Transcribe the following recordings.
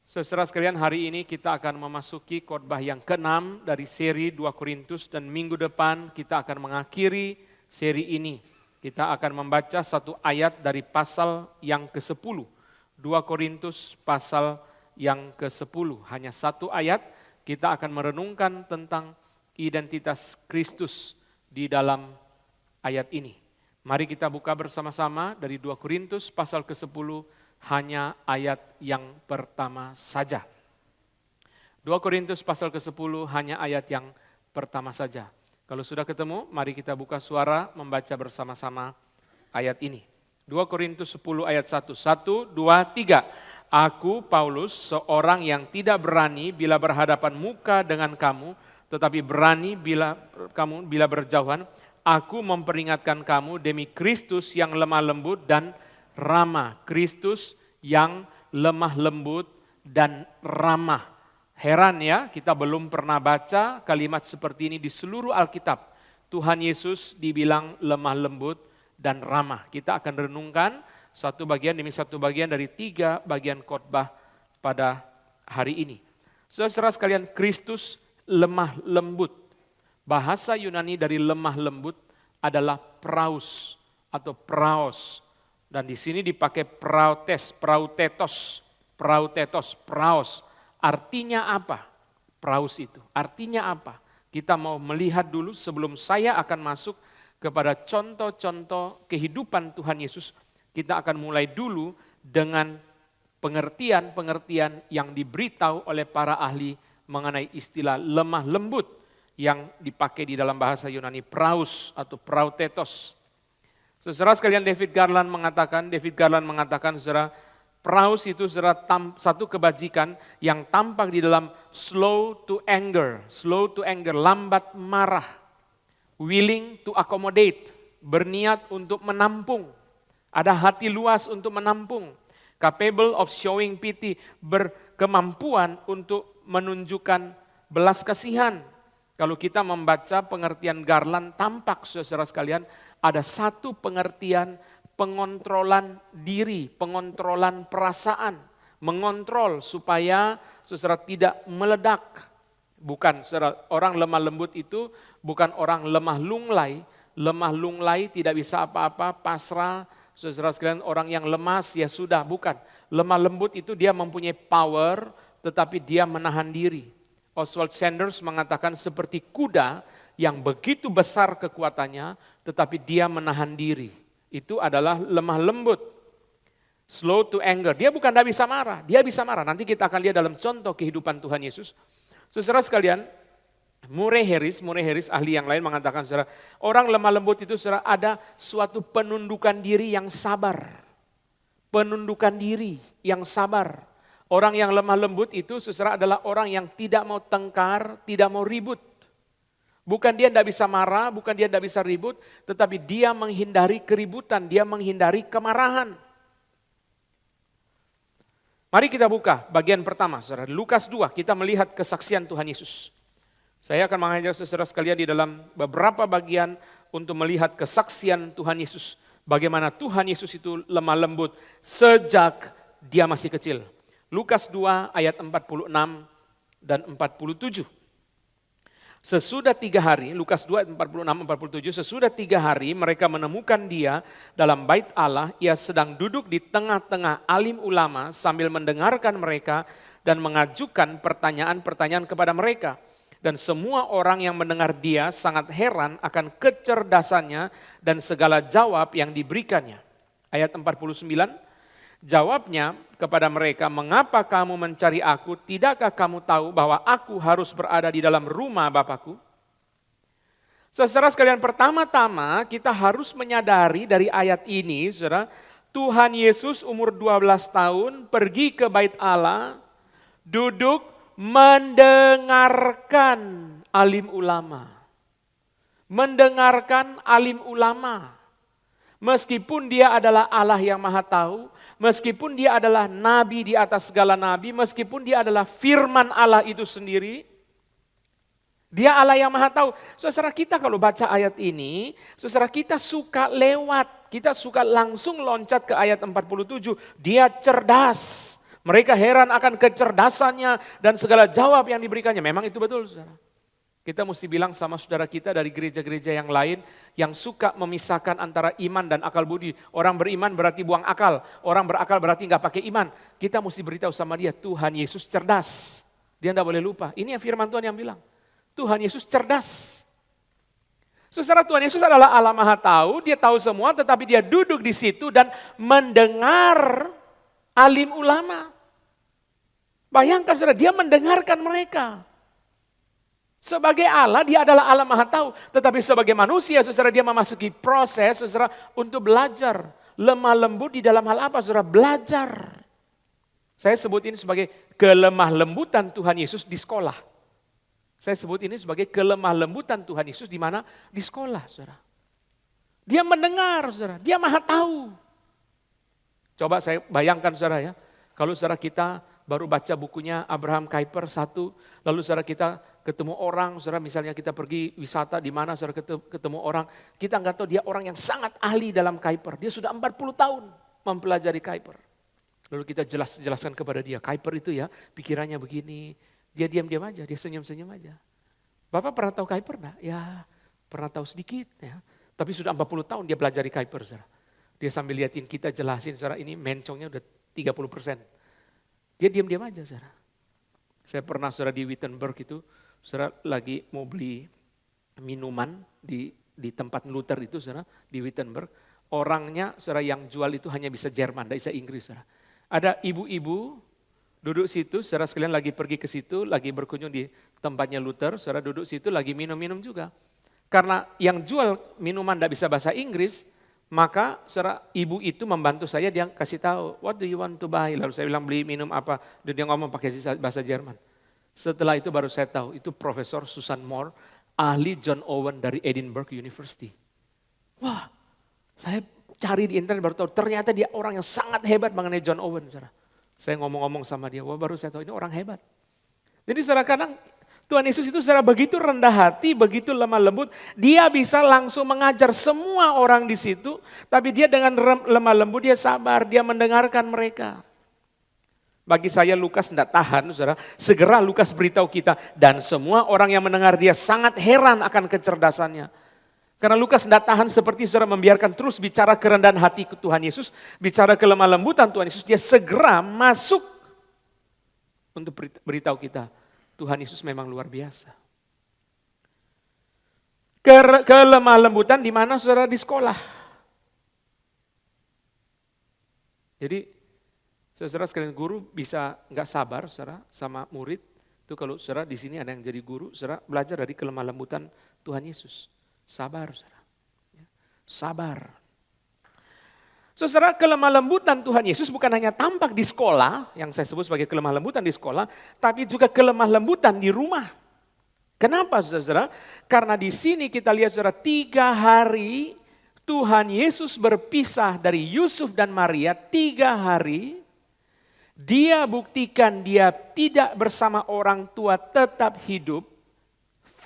Saudara sekalian, hari ini kita akan memasuki khotbah yang ke-6 dari seri 2 Korintus dan minggu depan kita akan mengakhiri seri ini. Kita akan membaca satu ayat dari pasal yang ke-10. 2 Korintus pasal yang ke-10. Hanya satu ayat, kita akan merenungkan tentang identitas Kristus di dalam ayat ini. Mari kita buka bersama-sama dari 2 Korintus pasal ke-10, hanya ayat yang pertama saja. 2 Korintus pasal ke-10 hanya ayat yang pertama saja. Kalau sudah ketemu, mari kita buka suara membaca bersama-sama ayat ini. 2 Korintus 10 ayat 1. 1, 2, 3. Aku, Paulus, seorang yang tidak berani bila berhadapan muka dengan kamu, tetapi berani bila berjauhan. Aku memperingatkan kamu demi Kristus yang lemah lembut dan ramah. Kristus yang lemah lembut dan ramah. Heran ya, kita belum pernah baca kalimat seperti ini di seluruh Alkitab. Tuhan Yesus dibilang lemah lembut dan ramah. Kita akan renungkan satu bagian demi satu bagian dari 3 bagian khotbah pada hari ini. Saudara sekalian, Kristus lemah lembut. Bahasa Yunani dari lemah lembut adalah praus atau praos. Dan di sini dipakai praus. Artinya apa? Praus itu. Artinya apa? Kita mau melihat dulu sebelum saya akan masuk kepada contoh-contoh kehidupan Tuhan Yesus. Kita akan mulai dulu dengan pengertian-pengertian yang diberitahu oleh para ahli mengenai istilah lemah lembut yang dipakai di dalam bahasa Yunani praus atau prautetos. Saudara sekalian, David Garland mengatakan, saudara, praus itu saudara satu kebajikan yang tampak di dalam slow to anger, lambat marah, willing to accommodate, berniat untuk menampung, ada hati luas untuk menampung, capable of showing pity, berkemampuan untuk menunjukkan belas kasihan. Kalau kita membaca pengertian Garland, tampak saudara sekalian, ada satu pengertian pengontrolan diri, pengontrolan perasaan, mengontrol supaya saudara tidak meledak. Bukan, saudara, orang lemah lembut itu bukan orang lemah lunglai tidak bisa apa-apa, pasrah. Saudara sekalian, orang yang lemas ya sudah, bukan. Lemah lembut itu dia mempunyai power tetapi dia menahan diri. Oswald Sanders mengatakan seperti kuda yang begitu besar kekuatannya, tetapi dia menahan diri. Itu adalah lemah lembut. Slow to anger. Dia bukan tidak bisa marah, dia bisa marah. Nanti kita akan lihat dalam contoh kehidupan Tuhan Yesus. Saudara sekalian, Murray Harris, ahli yang lain mengatakan, saudara, orang lemah lembut itu saudara ada suatu penundukan diri yang sabar. Penundukan diri yang sabar. Orang yang lemah lembut itu saudara adalah orang yang tidak mau tengkar, tidak mau ribut. Bukan dia tidak bisa marah, bukan dia tidak bisa ribut, tetapi dia menghindari keributan, dia menghindari kemarahan. Mari kita buka bagian pertama, saudara. Lukas 2, kita melihat kesaksian Tuhan Yesus. Saya akan mengajak saudara sekalian di dalam beberapa bagian untuk melihat kesaksian Tuhan Yesus. Bagaimana Tuhan Yesus itu lemah lembut sejak dia masih kecil. Lukas 2 ayat 46 dan 47. Sesudah 3 hari, Lukas 2 46-47, sesudah 3 hari mereka menemukan dia dalam bait Allah, ia sedang duduk di tengah-tengah alim ulama sambil mendengarkan mereka dan mengajukan pertanyaan-pertanyaan kepada mereka. Dan semua orang yang mendengar dia sangat heran akan kecerdasannya dan segala jawab yang diberikannya. Ayat 49, jawabnya kepada mereka, mengapa kamu mencari aku? Tidakkah kamu tahu bahwa aku harus berada di dalam rumah Bapakku? Saudara sekalian, pertama-tama kita harus menyadari dari ayat ini, saudara, Tuhan Yesus umur 12 tahun pergi ke bait Allah, duduk mendengarkan alim ulama. Mendengarkan alim ulama. Meskipun dia adalah Allah yang maha tahu, meskipun dia adalah nabi di atas segala nabi, meskipun dia adalah firman Allah itu sendiri, dia Allah yang maha tahu. Saudara kita kalau baca ayat ini, saudara kita suka lewat, kita suka langsung loncat ke ayat 47. Dia cerdas, Mereka heran akan kecerdasannya dan segala jawab yang diberikannya. Memang itu betul, saudara. Kita mesti bilang sama saudara kita dari gereja-gereja yang lain yang suka memisahkan antara iman dan akal budi. Orang beriman berarti buang akal, orang berakal berarti nggak pakai iman. Kita mesti beritahu sama dia, Tuhan Yesus cerdas. Dia nggak boleh lupa. Ini yang firman Tuhan yang bilang. Tuhan Yesus cerdas. Saudara, Tuhan Yesus adalah Allah Maha Tahu, dia tahu semua, tetapi dia duduk di situ dan mendengar alim ulama. Bayangkan saudara, dia mendengarkan mereka. Sebagai Allah, dia adalah Allah Maha Tahu. Tetapi sebagai manusia, saudara, dia memasuki proses, saudara, untuk belajar. Lemah lembut di dalam hal apa, saudara? Belajar. Saya sebut ini sebagai kelemah lembutan Tuhan Yesus di sekolah. Saya sebut ini sebagai kelemah lembutan Tuhan Yesus di mana? Di sekolah, saudara. Dia mendengar, saudara. Dia Maha Tahu. Coba saya bayangkan, saudara ya. Kalau saudara kita baru baca bukunya Abraham Kuyper 1, lalu saudara kita ketemu orang, saudara misalnya kita pergi wisata di mana saudara ketemu orang, kita nggak tahu dia orang yang sangat ahli dalam Kuyper. Dia sudah 40 tahun mempelajari Kuyper. Lalu kita jelaskan kepada dia, Kuyper itu ya pikirannya begini, dia diam-diam aja, dia senyum-senyum aja. Bapak pernah tahu Kuyper enggak? Ya pernah tahu sedikit ya, tapi sudah 40 tahun dia pelajari Kuyper, saudara. Dia sambil liatin kita jelasin, saudara ini mencongnya udah 30%. Dia diam-diam aja, saudara. Saya pernah, saudara, di Wittenberg itu, saudara lagi mau beli minuman di tempat Luther itu, saudara, di Wittenberg. Orangnya, saudara, yang jual itu hanya bisa Jerman, tidak bisa Inggris, saudara. Ada ibu-ibu duduk situ, saudara sekalian lagi pergi ke situ, lagi berkunjung di tempatnya Luther, saudara duduk situ lagi minum-minum juga. Karena yang jual minuman tidak bisa bahasa Inggris, maka saudara ibu itu membantu saya, dia kasih tahu, what do you want to buy? Lalu saya bilang beli minum apa, dan dia ngomong pakai bahasa Jerman. Setelah itu baru saya tahu, itu Profesor Susan Moore, ahli John Owen dari Edinburgh University. Wah, saya cari di internet baru tahu, ternyata dia orang yang sangat hebat mengenai John Owen. Saudara. Saya ngomong-ngomong sama dia, wah baru saya tahu ini orang hebat. Jadi saudara kadang Tuhan Yesus itu secara begitu rendah hati, begitu lemah lembut, dia bisa langsung mengajar semua orang di situ, tapi dia dengan lemah lembut, dia sabar, dia mendengarkan mereka. Bagi saya Lukas tidak tahan, saudara, segera Lukas beritahu kita, dan semua orang yang mendengar dia sangat heran akan kecerdasannya. Karena Lukas tidak tahan seperti saudara membiarkan terus bicara kerendahan hati ke Tuhan Yesus, bicara kelemah lembutan Tuhan Yesus, dia segera masuk untuk beritahu kita, Tuhan Yesus memang luar biasa. Kelemah lembutan di mana saudara? Di sekolah. Jadi saudara sekalian guru bisa nggak sabar saudara sama murid. Itu kalau saudara di sini ada yang jadi guru, saudara belajar dari kelemah lembutan Tuhan Yesus. Sabar saudara. Sabar. Saudara, kelemah lembutan Tuhan Yesus bukan hanya tampak di sekolah, yang saya sebut sebagai kelemah lembutan di sekolah, tapi juga kelemah lembutan di rumah. Kenapa saudara? Karena di sini kita lihat saudara, 3 hari Tuhan Yesus berpisah dari Yusuf dan Maria, 3 hari. Dia buktikan dia tidak bersama orang tua tetap hidup.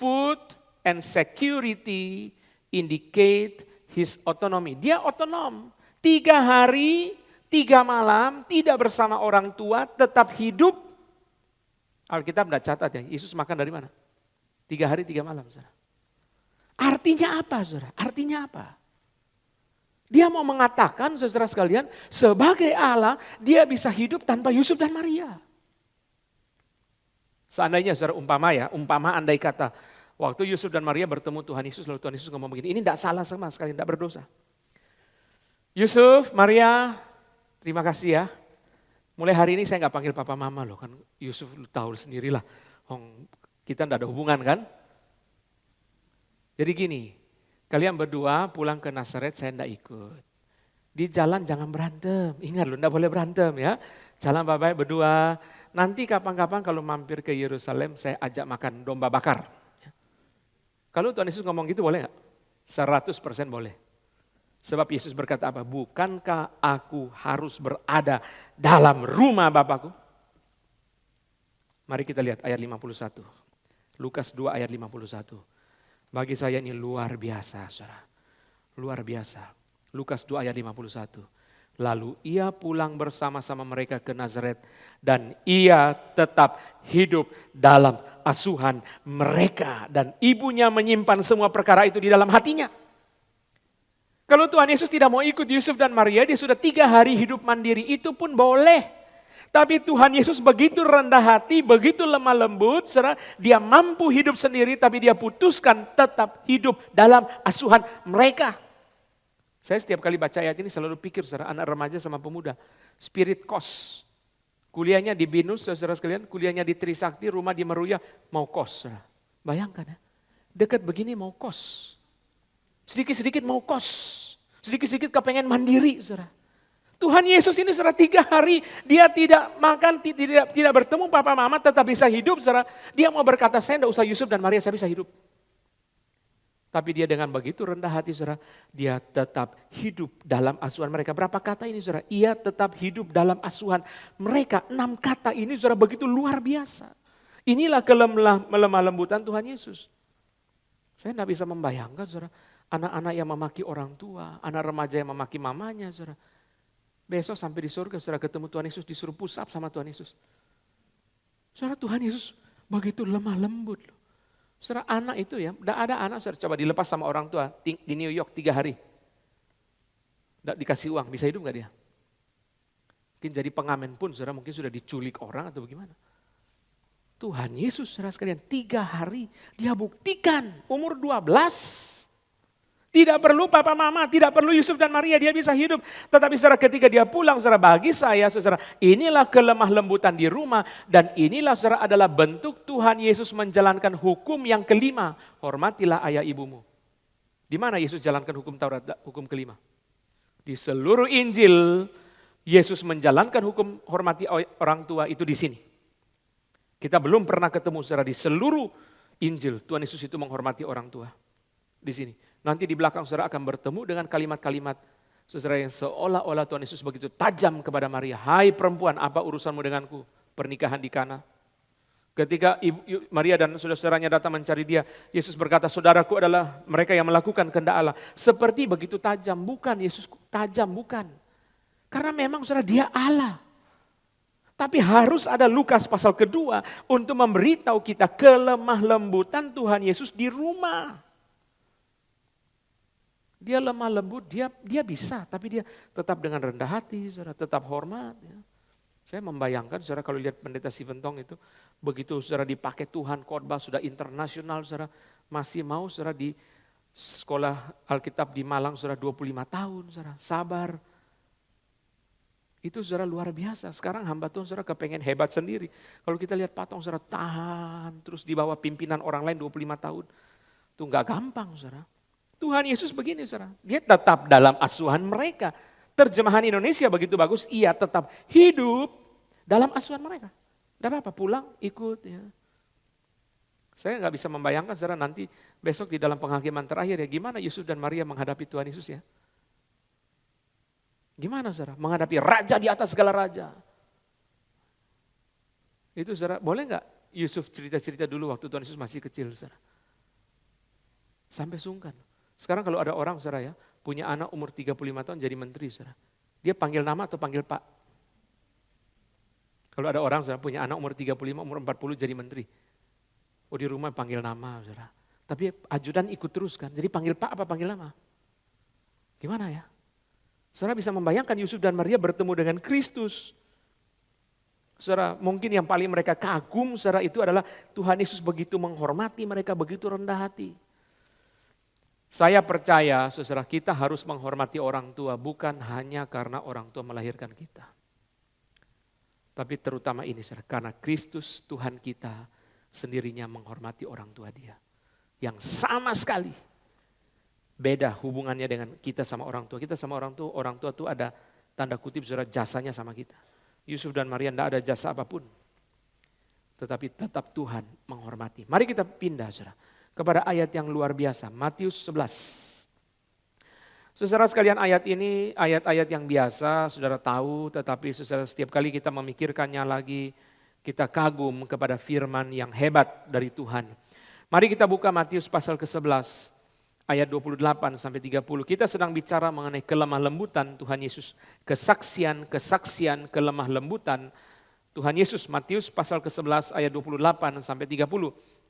Food and security indicate his autonomy. Dia otonom. 3 hari, 3 malam, tidak bersama orang tua, tetap hidup. Alkitab tidak catat ya, Yesus makan dari mana? 3 hari, 3 malam. Saudara. Artinya apa saudara? Artinya apa? Dia mau mengatakan saudara sekalian, sebagai Allah, dia bisa hidup tanpa Yusuf dan Maria. Seandainya saudara umpama andai kata, waktu Yusuf dan Maria bertemu Tuhan Yesus, lalu Tuhan Yesus ngomong begini, ini tidak salah sama sekali, tidak berdosa. Yusuf, Maria, terima kasih ya. Mulai hari ini saya nggak panggil papa mama loh, kan Yusuf lu tahu sendirilah, kita nggak ada hubungan kan. Jadi gini, kalian berdua pulang ke Nazaret, saya nggak ikut. Di jalan jangan berantem, ingat loh nggak boleh berantem ya. Jalan baik-baik berdua, nanti kapan-kapan kalau mampir ke Yerusalem saya ajak makan domba bakar. Kalau Tuhan Yesus ngomong gitu boleh nggak? 100% boleh. Sebab Yesus berkata apa? Bukankah aku harus berada dalam rumah Bapakku? Mari kita lihat ayat 51. Lukas 2 ayat 51. Bagi saya ini luar biasa, saudara. Luar biasa. Lukas 2 ayat 51. Lalu ia pulang bersama-sama mereka ke Nazaret dan ia tetap hidup dalam asuhan mereka. Dan ibunya menyimpan semua perkara itu di dalam hatinya. Kalau Tuhan Yesus tidak mau ikut Yusuf dan Maria, dia sudah 3 hari hidup mandiri, itu pun boleh. Tapi Tuhan Yesus begitu rendah hati, begitu lemah lembut, saudara, dia mampu hidup sendiri tapi dia putuskan tetap hidup dalam asuhan mereka. Saya setiap kali baca ayat ini selalu pikir, saudara, anak remaja sama pemuda, spirit kos. Kuliahnya di Binus, saudara sekalian, kuliahnya di Trisakti, rumah di Meruya, mau kos. Saudara. Bayangkan ya, dekat begini mau kos. Sedikit-sedikit mau kos, sedikit-sedikit kepengen mandiri, saudara. Tuhan Yesus ini saudara 3 hari dia tidak makan, tidak bertemu papa mama tetap bisa hidup, saudara. Dia mau berkata, saya tidak usah Yusuf dan Maria, saya bisa hidup. Tapi dia dengan begitu rendah hati, saudara, dia tetap hidup dalam asuhan mereka. Berapa kata ini, saudara? Ia tetap hidup dalam asuhan mereka. 6 kata ini, saudara, begitu luar biasa. Inilah kelemah lembutan Tuhan Yesus. Saya tidak bisa membayangkan, saudara, anak-anak yang memaki orang tua, anak remaja yang memaki mamanya, saudara. Besok sampai di surga, saudara, ketemu Tuhan Yesus, disuruh push up sama Tuhan Yesus. Saudara, Tuhan Yesus begitu lemah lembut. Saudara, anak itu ya, tidak ada anak, saudara, coba dilepas sama orang tua di New York 3 hari. Tidak dikasih uang, bisa hidup gak dia? Mungkin jadi pengamen pun, saudara, mungkin sudah diculik orang atau bagaimana. Tuhan Yesus, saudara sekalian, 3 hari dia buktikan, umur 12. Tidak perlu papa mama, tidak perlu Yusuf dan Maria, dia bisa hidup. Tetapi saudara ketika dia pulang, saudara, bagi saya, saudara, inilah kelemah lembutan di rumah. Dan inilah, saudara, adalah bentuk Tuhan Yesus menjalankan hukum yang kelima. Hormatilah ayah ibumu. Di mana Yesus jalankan hukum Taurat, hukum kelima? Di seluruh Injil, Yesus menjalankan hukum hormati orang tua itu di sini. Kita belum pernah ketemu, saudara, di seluruh Injil, Tuhan Yesus itu menghormati orang tua. Di sini. Nanti di belakang saudara akan bertemu dengan kalimat-kalimat saudara yang seolah-olah Tuhan Yesus begitu tajam kepada Maria. Hai perempuan, apa urusanmu denganku? Pernikahan di Kana. Ketika Maria dan saudara-saudaranya datang mencari dia, Yesus berkata, saudaraku adalah mereka yang melakukan kehendak Allah. Seperti begitu tajam, bukan Yesus tajam, bukan. Karena memang saudara dia Allah. Tapi harus ada Lukas pasal kedua untuk memberitahu kita kelemah lembutan Tuhan Yesus di rumah. Dia lemah lembut, dia bisa, tapi dia tetap dengan rendah hati, saudara, tetap hormat. Ya. Saya membayangkan, saudara, kalau lihat pendeta Stephen Tong itu, begitu saudara dipakai Tuhan khotbah sudah internasional, saudara, masih mau saudara di sekolah Alkitab di Malang, saudara 25 tahun, saudara, sabar. Itu saudara luar biasa. Sekarang hamba Tuhan saudara kepengen hebat sendiri. Kalau kita lihat Patong saudara tahan, terus di bawah pimpinan orang lain 25 tahun. Itu enggak gampang saudara. Tuhan Yesus begini saudara, dia tetap dalam asuhan mereka. Terjemahan Indonesia begitu bagus, ia tetap hidup dalam asuhan mereka. Tidak apa-apa, pulang, ikut. Ya. Saya nggak bisa membayangkan saudara nanti besok di dalam penghakiman terakhir ya, gimana Yusuf dan Maria menghadapi Tuhan Yesus ya. Gimana saudara, menghadapi raja di atas segala raja. Itu saudara, boleh nggak Yusuf cerita-cerita dulu waktu Tuhan Yesus masih kecil saudara. Sampai sungkan. Sekarang kalau ada orang saudara ya, punya anak umur 35 tahun jadi menteri saudara. Dia panggil nama atau panggil Pak? Kalau ada orang saudara punya anak umur 35, umur 40 jadi menteri. Oh di rumah panggil nama saudara. Tapi ajudan ikut terus kan, jadi panggil Pak apa panggil nama? Gimana ya? Saudara bisa membayangkan Yusuf dan Maria bertemu dengan Kristus. Saudara mungkin yang paling mereka kagum saudara itu adalah Tuhan Yesus begitu menghormati mereka, begitu rendah hati. Saya percaya saudara kita harus menghormati orang tua bukan hanya karena orang tua melahirkan kita. Tapi terutama ini saudara, karena Kristus Tuhan kita sendirinya menghormati orang tua dia. Yang sama sekali beda hubungannya dengan kita sama orang tua. Kita sama orang tua itu ada tanda kutip saudara jasanya sama kita. Yusuf dan Maria tidak ada jasa apapun. Tetapi tetap Tuhan menghormati. Mari kita pindah saudara kepada ayat yang luar biasa, Matius 11. Saudara sekalian ayat ini ayat-ayat yang biasa saudara tahu, tetapi saudara setiap kali kita memikirkannya lagi, kita kagum kepada firman yang hebat dari Tuhan. Mari kita buka Matius pasal ke-11, ayat 28 sampai 30. Kita sedang bicara mengenai kelemah lembutan Tuhan Yesus. Kesaksian kelemah lembutan Tuhan Yesus. Matius pasal ke-11 ayat 28 sampai 30.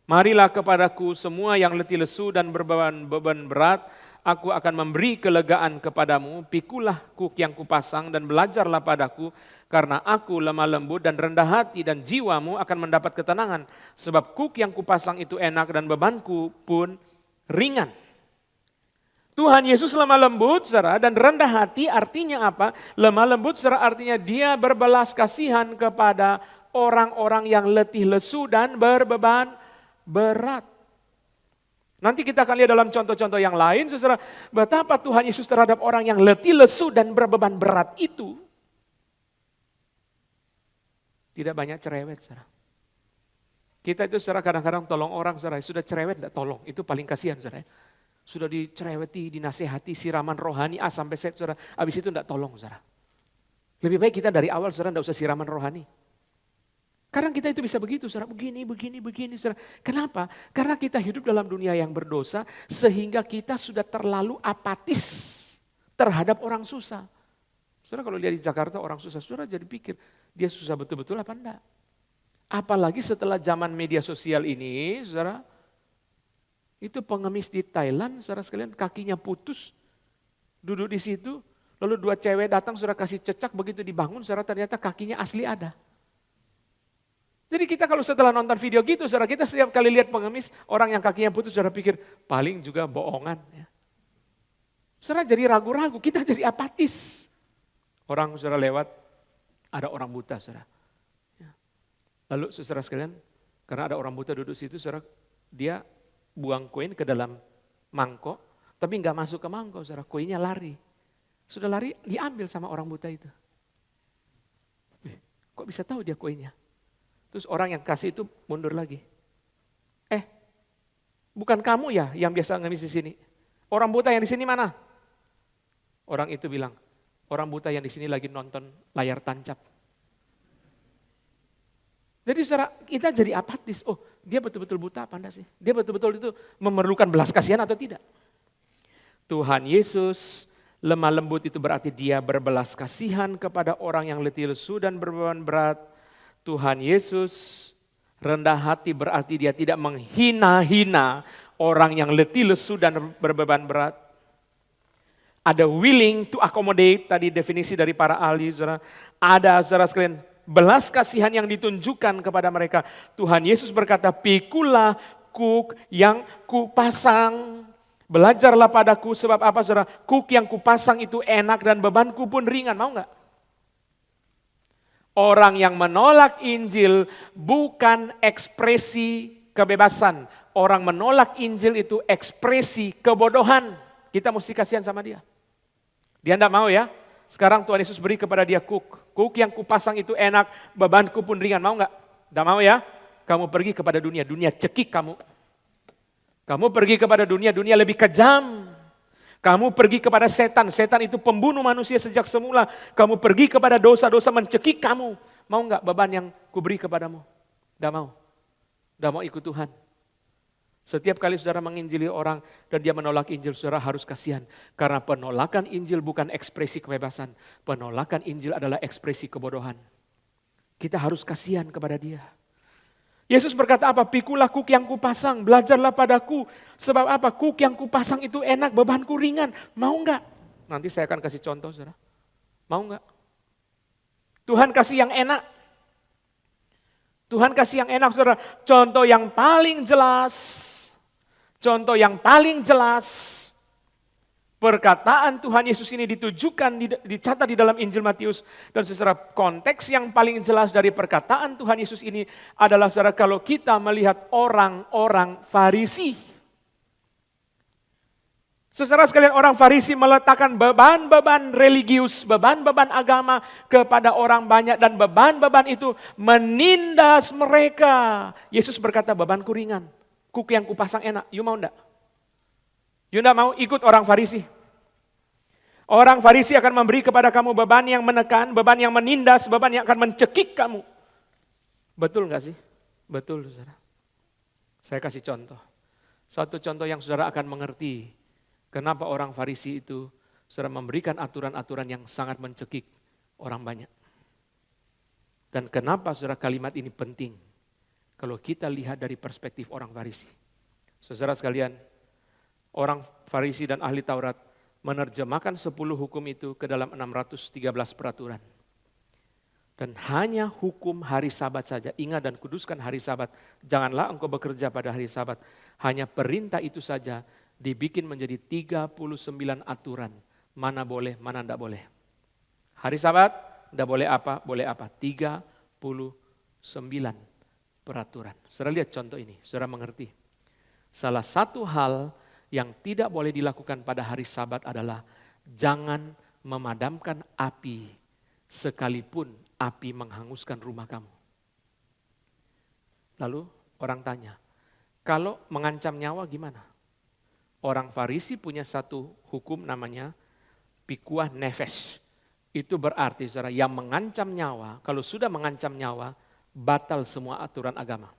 Marilah kepadaku semua yang letih lesu dan beban berat, aku akan memberi kelegaan kepadamu. Pikulah kuk yang kupasang dan belajarlah padaku, karena aku lemah lembut dan rendah hati, dan jiwamu akan mendapat ketenangan. Sebab kuk yang kupasang itu enak dan bebanku pun ringan. Tuhan Yesus lemah lembut, saudara, dan rendah hati artinya apa? Lemah lembut, saudara, artinya dia berbelas kasihan kepada orang-orang yang letih lesu dan berbeban berat. Nanti kita akan lihat dalam contoh-contoh yang lain, saudara, betapa Tuhan Yesus terhadap orang yang letih lesu dan berbeban berat itu tidak banyak cerewet, saudara. Kita itu, saudara, kadang-kadang tolong orang, saudara, sudah cerewet tidak tolong, itu paling kasihan, saudara. Sudah dicereweti, dinasehati, siraman rohani A sampai Z, saudara, habis itu tidak tolong, saudara. Lebih baik kita dari awal, saudara, tidak usah siraman rohani. Kadang kita itu bisa begitu, saudara, begini, saudara. Kenapa? Karena kita hidup dalam dunia yang berdosa, sehingga kita sudah terlalu apatis terhadap orang susah. Saudara, kalau lihat di Jakarta orang susah, saudara jadi pikir, dia susah betul-betul apa enggak? Apalagi setelah zaman media sosial ini, saudara, itu pengemis di Thailand, saudara sekalian, kakinya putus, duduk di situ, lalu dua cewek datang, saudara kasih cecak, begitu dibangun, saudara ternyata kakinya asli ada. Jadi kita kalau setelah nonton video gitu, saudara, kita setiap kali lihat pengemis, orang yang kakinya putus, saudara pikir, paling juga bohongan. Ya. Saudara jadi ragu-ragu, kita jadi apatis. Orang, saudara, lewat, ada orang buta, saudara. Ya. Lalu, saudara sekalian, karena ada orang buta duduk situ, saudara, dia buang koin ke dalam mangkok, tapi nggak masuk ke mangkok, saudara, koinnya lari. Sudah lari, diambil sama orang buta itu. Kok bisa tahu dia koinnya? Terus orang yang kasih itu mundur lagi. Bukan kamu ya yang biasa ngemis di sini? Orang buta yang di sini mana? Orang itu bilang, orang buta yang di sini lagi nonton layar tancap. Jadi saudara, kita jadi apatis. Oh, dia betul-betul buta apa enggak sih? Dia betul-betul itu memerlukan belas kasihan atau tidak? Tuhan Yesus lemah lembut itu berarti dia berbelas kasihan kepada orang yang letih lesu dan berbeban berat. Tuhan Yesus rendah hati berarti dia tidak menghina-hina orang yang letih lesu dan berbeban berat. Ada willing to accommodate, tadi definisi dari para ahli, saudara. Ada, saudara sekalian, belas kasihan yang ditunjukkan kepada mereka. Tuhan Yesus berkata, pikulah kuk yang kupasang. Belajarlah padaku, sebab apa, saudara? Kuk yang kupasang itu enak dan bebanku pun ringan. Mau enggak? Orang yang menolak Injil bukan ekspresi kebebasan. Orang menolak Injil itu ekspresi kebodohan. Kita mesti kasihan sama dia. Dia enggak mau ya. Sekarang Tuhan Yesus beri kepada dia kuk. Kuk yang kupasang itu enak, bebanku pun ringan. Mau enggak? Enggak mau ya? Kamu pergi kepada dunia, dunia cekik kamu. Kamu pergi kepada dunia, dunia lebih kejam. Kamu pergi kepada setan, setan itu pembunuh manusia sejak semula. Kamu pergi kepada dosa-dosa mencekik kamu. Mau enggak beban yang kuberi kepadamu? Enggak mau. Enggak mau ikut Tuhan. Setiap kali saudara menginjili orang dan dia menolak Injil, saudara harus kasihan. Karena penolakan Injil bukan ekspresi kebebasan. Penolakan Injil adalah ekspresi kebodohan. Kita harus kasihan kepada dia. Yesus berkata apa? Pikulah kuk yang kupasang, belajarlah padaku. Sebab apa? Kuk yang kupasang itu enak, bebanku ringan. Mau enggak? Nanti saya akan kasih contoh, saudara. Mau enggak? Tuhan kasih yang enak. Tuhan kasih yang enak, saudara. Contoh yang paling jelas. Contoh yang paling jelas. Perkataan Tuhan Yesus ini ditujukan, dicatat di dalam Injil Matius. Dan secara konteks yang paling jelas dari perkataan Tuhan Yesus ini adalah, saudara, kalau kita melihat orang-orang Farisi. Saudara sekalian, orang Farisi meletakkan beban-beban religius, beban-beban agama kepada orang banyak. Dan beban-beban itu menindas mereka. Yesus berkata, bebanku ringan, kuk yang kupasang enak, you mau enggak? You enggak mau ikut orang Farisi? Orang Farisi akan memberi kepada kamu beban yang menekan, beban yang menindas, beban yang akan mencekik kamu. Betul enggak sih? Betul, saudara. Saya kasih contoh. Satu contoh yang saudara akan mengerti Kenapa orang Farisi itu saudara memberikan aturan-aturan yang sangat mencekik orang banyak. Dan kenapa saudara kalimat ini penting? Kalau kita lihat dari perspektif orang Farisi. Saudara sekalian, orang Farisi dan ahli Taurat menerjemahkan 10 hukum itu ke dalam 613 peraturan. Dan hanya hukum hari Sabat saja, ingat dan kuduskan hari Sabat. Janganlah engkau bekerja pada hari Sabat. Hanya perintah itu saja dibikin menjadi 39 aturan. Mana boleh, mana tidak boleh. Hari Sabat, tidak boleh apa, boleh apa. 39 peraturan. Saudara lihat contoh ini, saudara mengerti. Salah satu hal yang tidak boleh dilakukan pada hari Sabat adalah jangan memadamkan api sekalipun api menghanguskan rumah kamu. Lalu orang tanya, kalau mengancam nyawa gimana? Orang Farisi punya satu hukum namanya pikuah nefesh. Itu berarti saudara yang mengancam nyawa, kalau sudah mengancam nyawa, batal semua aturan agama.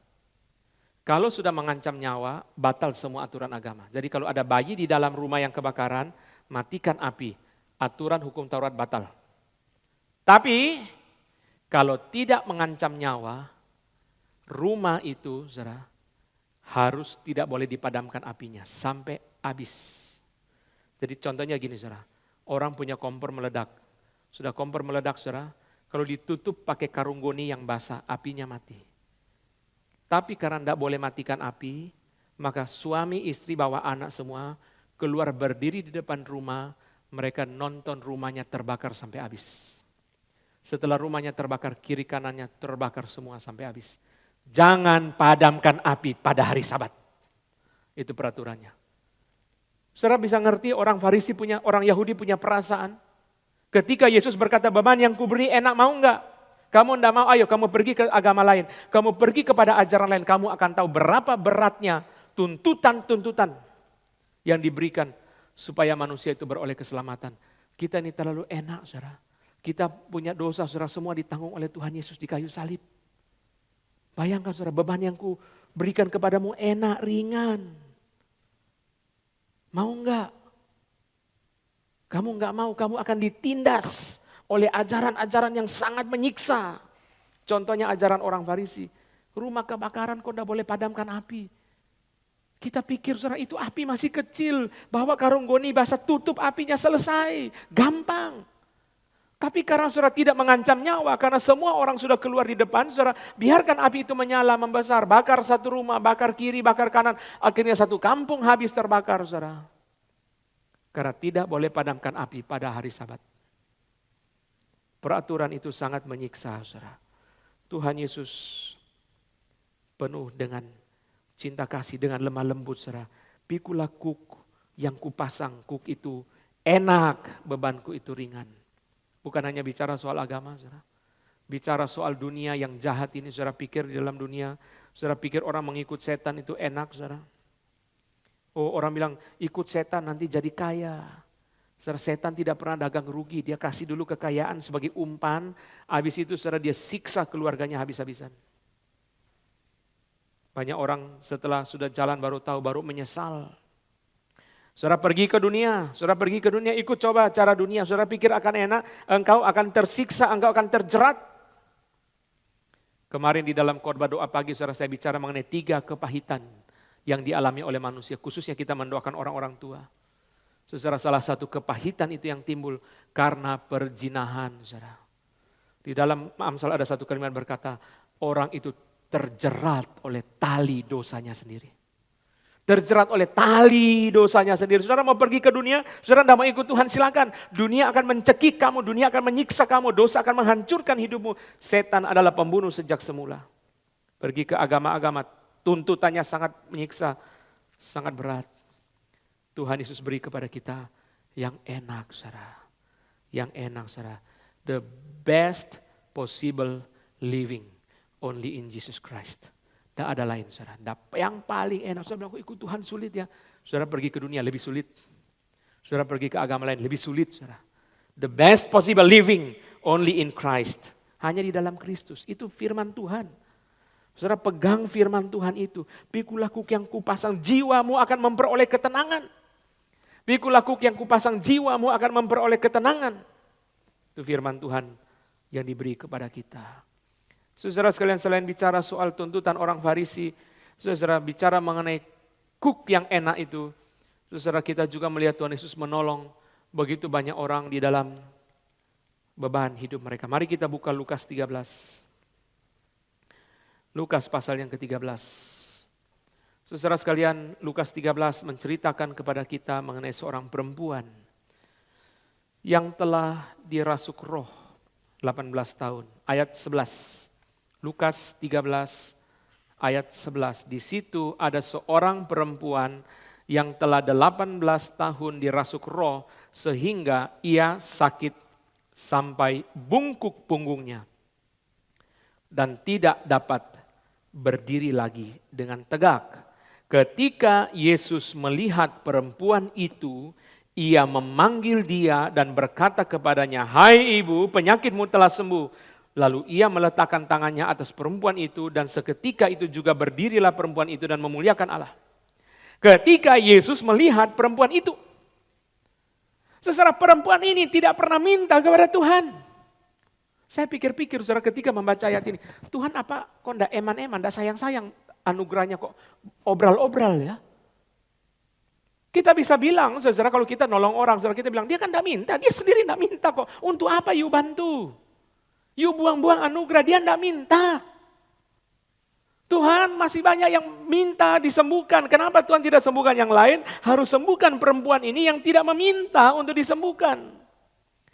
Kalau sudah mengancam nyawa, batal semua aturan agama. Jadi kalau ada bayi di dalam rumah yang kebakaran, matikan api. Aturan hukum Taurat batal. Tapi kalau tidak mengancam nyawa, rumah itu saudara, harus tidak boleh dipadamkan apinya sampai habis. Jadi contohnya gini saudara, orang punya kompor meledak. Sudah kompor meledak saudara, kalau ditutup pakai karung goni yang basah, apinya mati. Tapi karena tidak boleh matikan api, maka suami istri bawa anak semua keluar berdiri di depan rumah, mereka nonton rumahnya terbakar sampai habis. Setelah rumahnya terbakar, kiri kanannya terbakar semua sampai habis. Jangan padamkan api pada hari Sabat. Itu peraturannya. Saudara bisa ngerti orang Farisi punya, orang Yahudi punya perasaan. Ketika Yesus berkata, beban yang kuberi enak mau enggak? Kamu enggak mau, ayo kamu pergi ke agama lain. Kamu pergi kepada ajaran lain, kamu akan tahu berapa beratnya tuntutan-tuntutan yang diberikan supaya manusia itu beroleh keselamatan. Kita ini terlalu enak saudara. Kita punya dosa saudara semua ditanggung oleh Tuhan Yesus di kayu salib. Bayangkan saudara beban yang ku berikan kepadamu enak, ringan. Mau enggak? Kamu enggak mau, kamu akan ditindas oleh ajaran-ajaran yang sangat menyiksa. Contohnya ajaran orang Farisi. Rumah kebakaran kok enggak boleh padamkan api. Kita pikir saudara itu api masih kecil. Bawa karung goni basah tutup apinya selesai. Gampang. Tapi karena saudara tidak mengancam nyawa, karena semua orang sudah keluar di depan, saudara biarkan api itu menyala, membesar, bakar satu rumah, bakar kiri, bakar kanan, akhirnya satu kampung habis terbakar saudara. Karena tidak boleh padamkan api pada hari Sabat. Peraturan itu sangat menyiksa saudara. Tuhan Yesus penuh dengan cinta kasih, dengan lemah lembut saudara. Pikulah kuk yang kupasang, kuk itu enak, bebanku itu ringan. Bukan hanya bicara soal agama, saudara. Bicara soal dunia yang jahat ini, saudara pikir di dalam dunia, saudara pikir orang mengikut setan itu enak, saudara. Oh, orang bilang ikut setan nanti jadi kaya. Saudara, setan tidak pernah dagang rugi, dia kasih dulu kekayaan sebagai umpan, habis itu saudara dia siksa keluarganya habis-habisan. Banyak orang setelah sudah jalan baru tahu, baru menyesal. Saudara pergi ke dunia, ikut coba cara dunia, saudara pikir akan enak, engkau akan tersiksa, engkau akan terjerat. Kemarin di dalam khotbah doa pagi saudara saya bicara mengenai 3 kepahitan yang dialami oleh manusia, khususnya kita mendoakan orang-orang tua. Saudara salah satu kepahitan itu yang timbul karena perzinahan saudara. Di dalam Amsal ada satu kalimat berkata, orang itu terjerat oleh tali dosanya sendiri. Terjerat oleh tali dosanya sendiri. Saudara mau pergi ke dunia, saudara tidak mau ikut Tuhan silakan. Dunia akan mencekik kamu, dunia akan menyiksa kamu, dosa akan menghancurkan hidupmu. Setan adalah pembunuh sejak semula. Pergi ke agama-agama, tuntutannya sangat menyiksa, sangat berat. Tuhan Yesus beri kepada kita yang enak saudara. Yang enak saudara. The best possible living only in Jesus Christ. Tidak ada lain saudara. Yang paling enak, saudara bilang ikut Tuhan sulit ya. Saudara pergi ke dunia lebih sulit. Saudara pergi ke agama lain lebih sulit saudara. The best possible living only in Christ. Hanya di dalam Kristus. Itu firman Tuhan. Saudara pegang firman Tuhan itu. Pikulah kuk yang kupasang, jiwamu akan memperoleh ketenangan. Pikulah kuk yang kupasang, jiwamu akan memperoleh ketenangan. Itu firman Tuhan yang diberi kepada kita. Saudara sekalian, selain bicara soal tuntutan orang Farisi, saudara bicara mengenai kuk yang enak itu, saudara kita juga melihat Tuhan Yesus menolong begitu banyak orang di dalam beban hidup mereka. Mari kita buka Lukas 13. Lukas pasal yang ke-13. Saudara sekalian, Lukas 13 menceritakan kepada kita mengenai seorang perempuan yang telah dirasuk roh 18 tahun. Ayat 11. Lukas 13 ayat 11. Di situ ada seorang perempuan yang telah 18 tahun dirasuk roh sehingga ia sakit sampai bungkuk punggungnya dan tidak dapat berdiri lagi dengan tegak. Ketika Yesus melihat perempuan itu, ia memanggil dia dan berkata kepadanya, "Hai ibu, penyakitmu telah sembuh." Lalu ia meletakkan tangannya atas perempuan itu dan seketika itu juga berdirilah perempuan itu dan memuliakan Allah. Ketika Yesus melihat perempuan itu, saudara, perempuan ini tidak pernah minta kepada Tuhan. Saya pikir-pikir saudara ketika membaca ayat ini, Tuhan apa kok enggak eman-eman, enggak sayang-sayang anugerahnya kok obral-obral ya. Kita bisa bilang, saudara kalau kita nolong orang, saudara kita bilang dia kan enggak minta, dia sendiri enggak minta kok. Untuk apa you bantu? You buang-buang anugerah, dia enggak minta. Tuhan masih banyak yang minta disembuhkan. Kenapa Tuhan tidak sembuhkan yang lain? Harus sembuhkan perempuan ini yang tidak meminta untuk disembuhkan.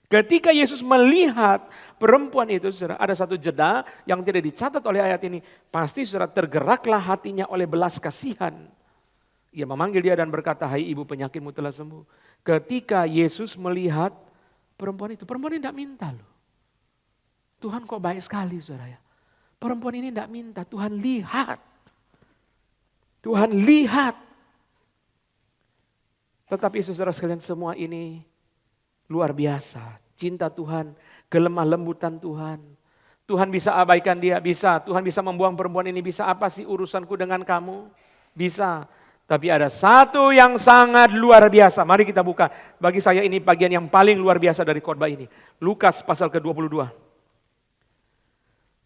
Ketika Yesus melihat perempuan itu, saudara, ada satu jeda yang tidak dicatat oleh ayat ini. Pasti saudara tergeraklah hatinya oleh belas kasihan. Ia memanggil dia dan berkata, "Hai ibu, penyakitmu telah sembuh." Ketika Yesus melihat perempuan itu, perempuan ini tidak minta loh. Tuhan kok baik sekali saudara ya. Perempuan ini tidak minta, Tuhan lihat. Tuhan lihat. Tetapi saudara sekalian semua ini luar biasa. Cinta Tuhan, kelemah lembutan Tuhan. Tuhan bisa abaikan dia, bisa. Tuhan bisa membuang perempuan ini, bisa. Apa sih urusanku dengan kamu? Bisa. Tapi ada satu yang sangat luar biasa. Mari kita buka. Bagi saya ini bagian yang paling luar biasa dari khotbah ini. Lukas pasal ke-22.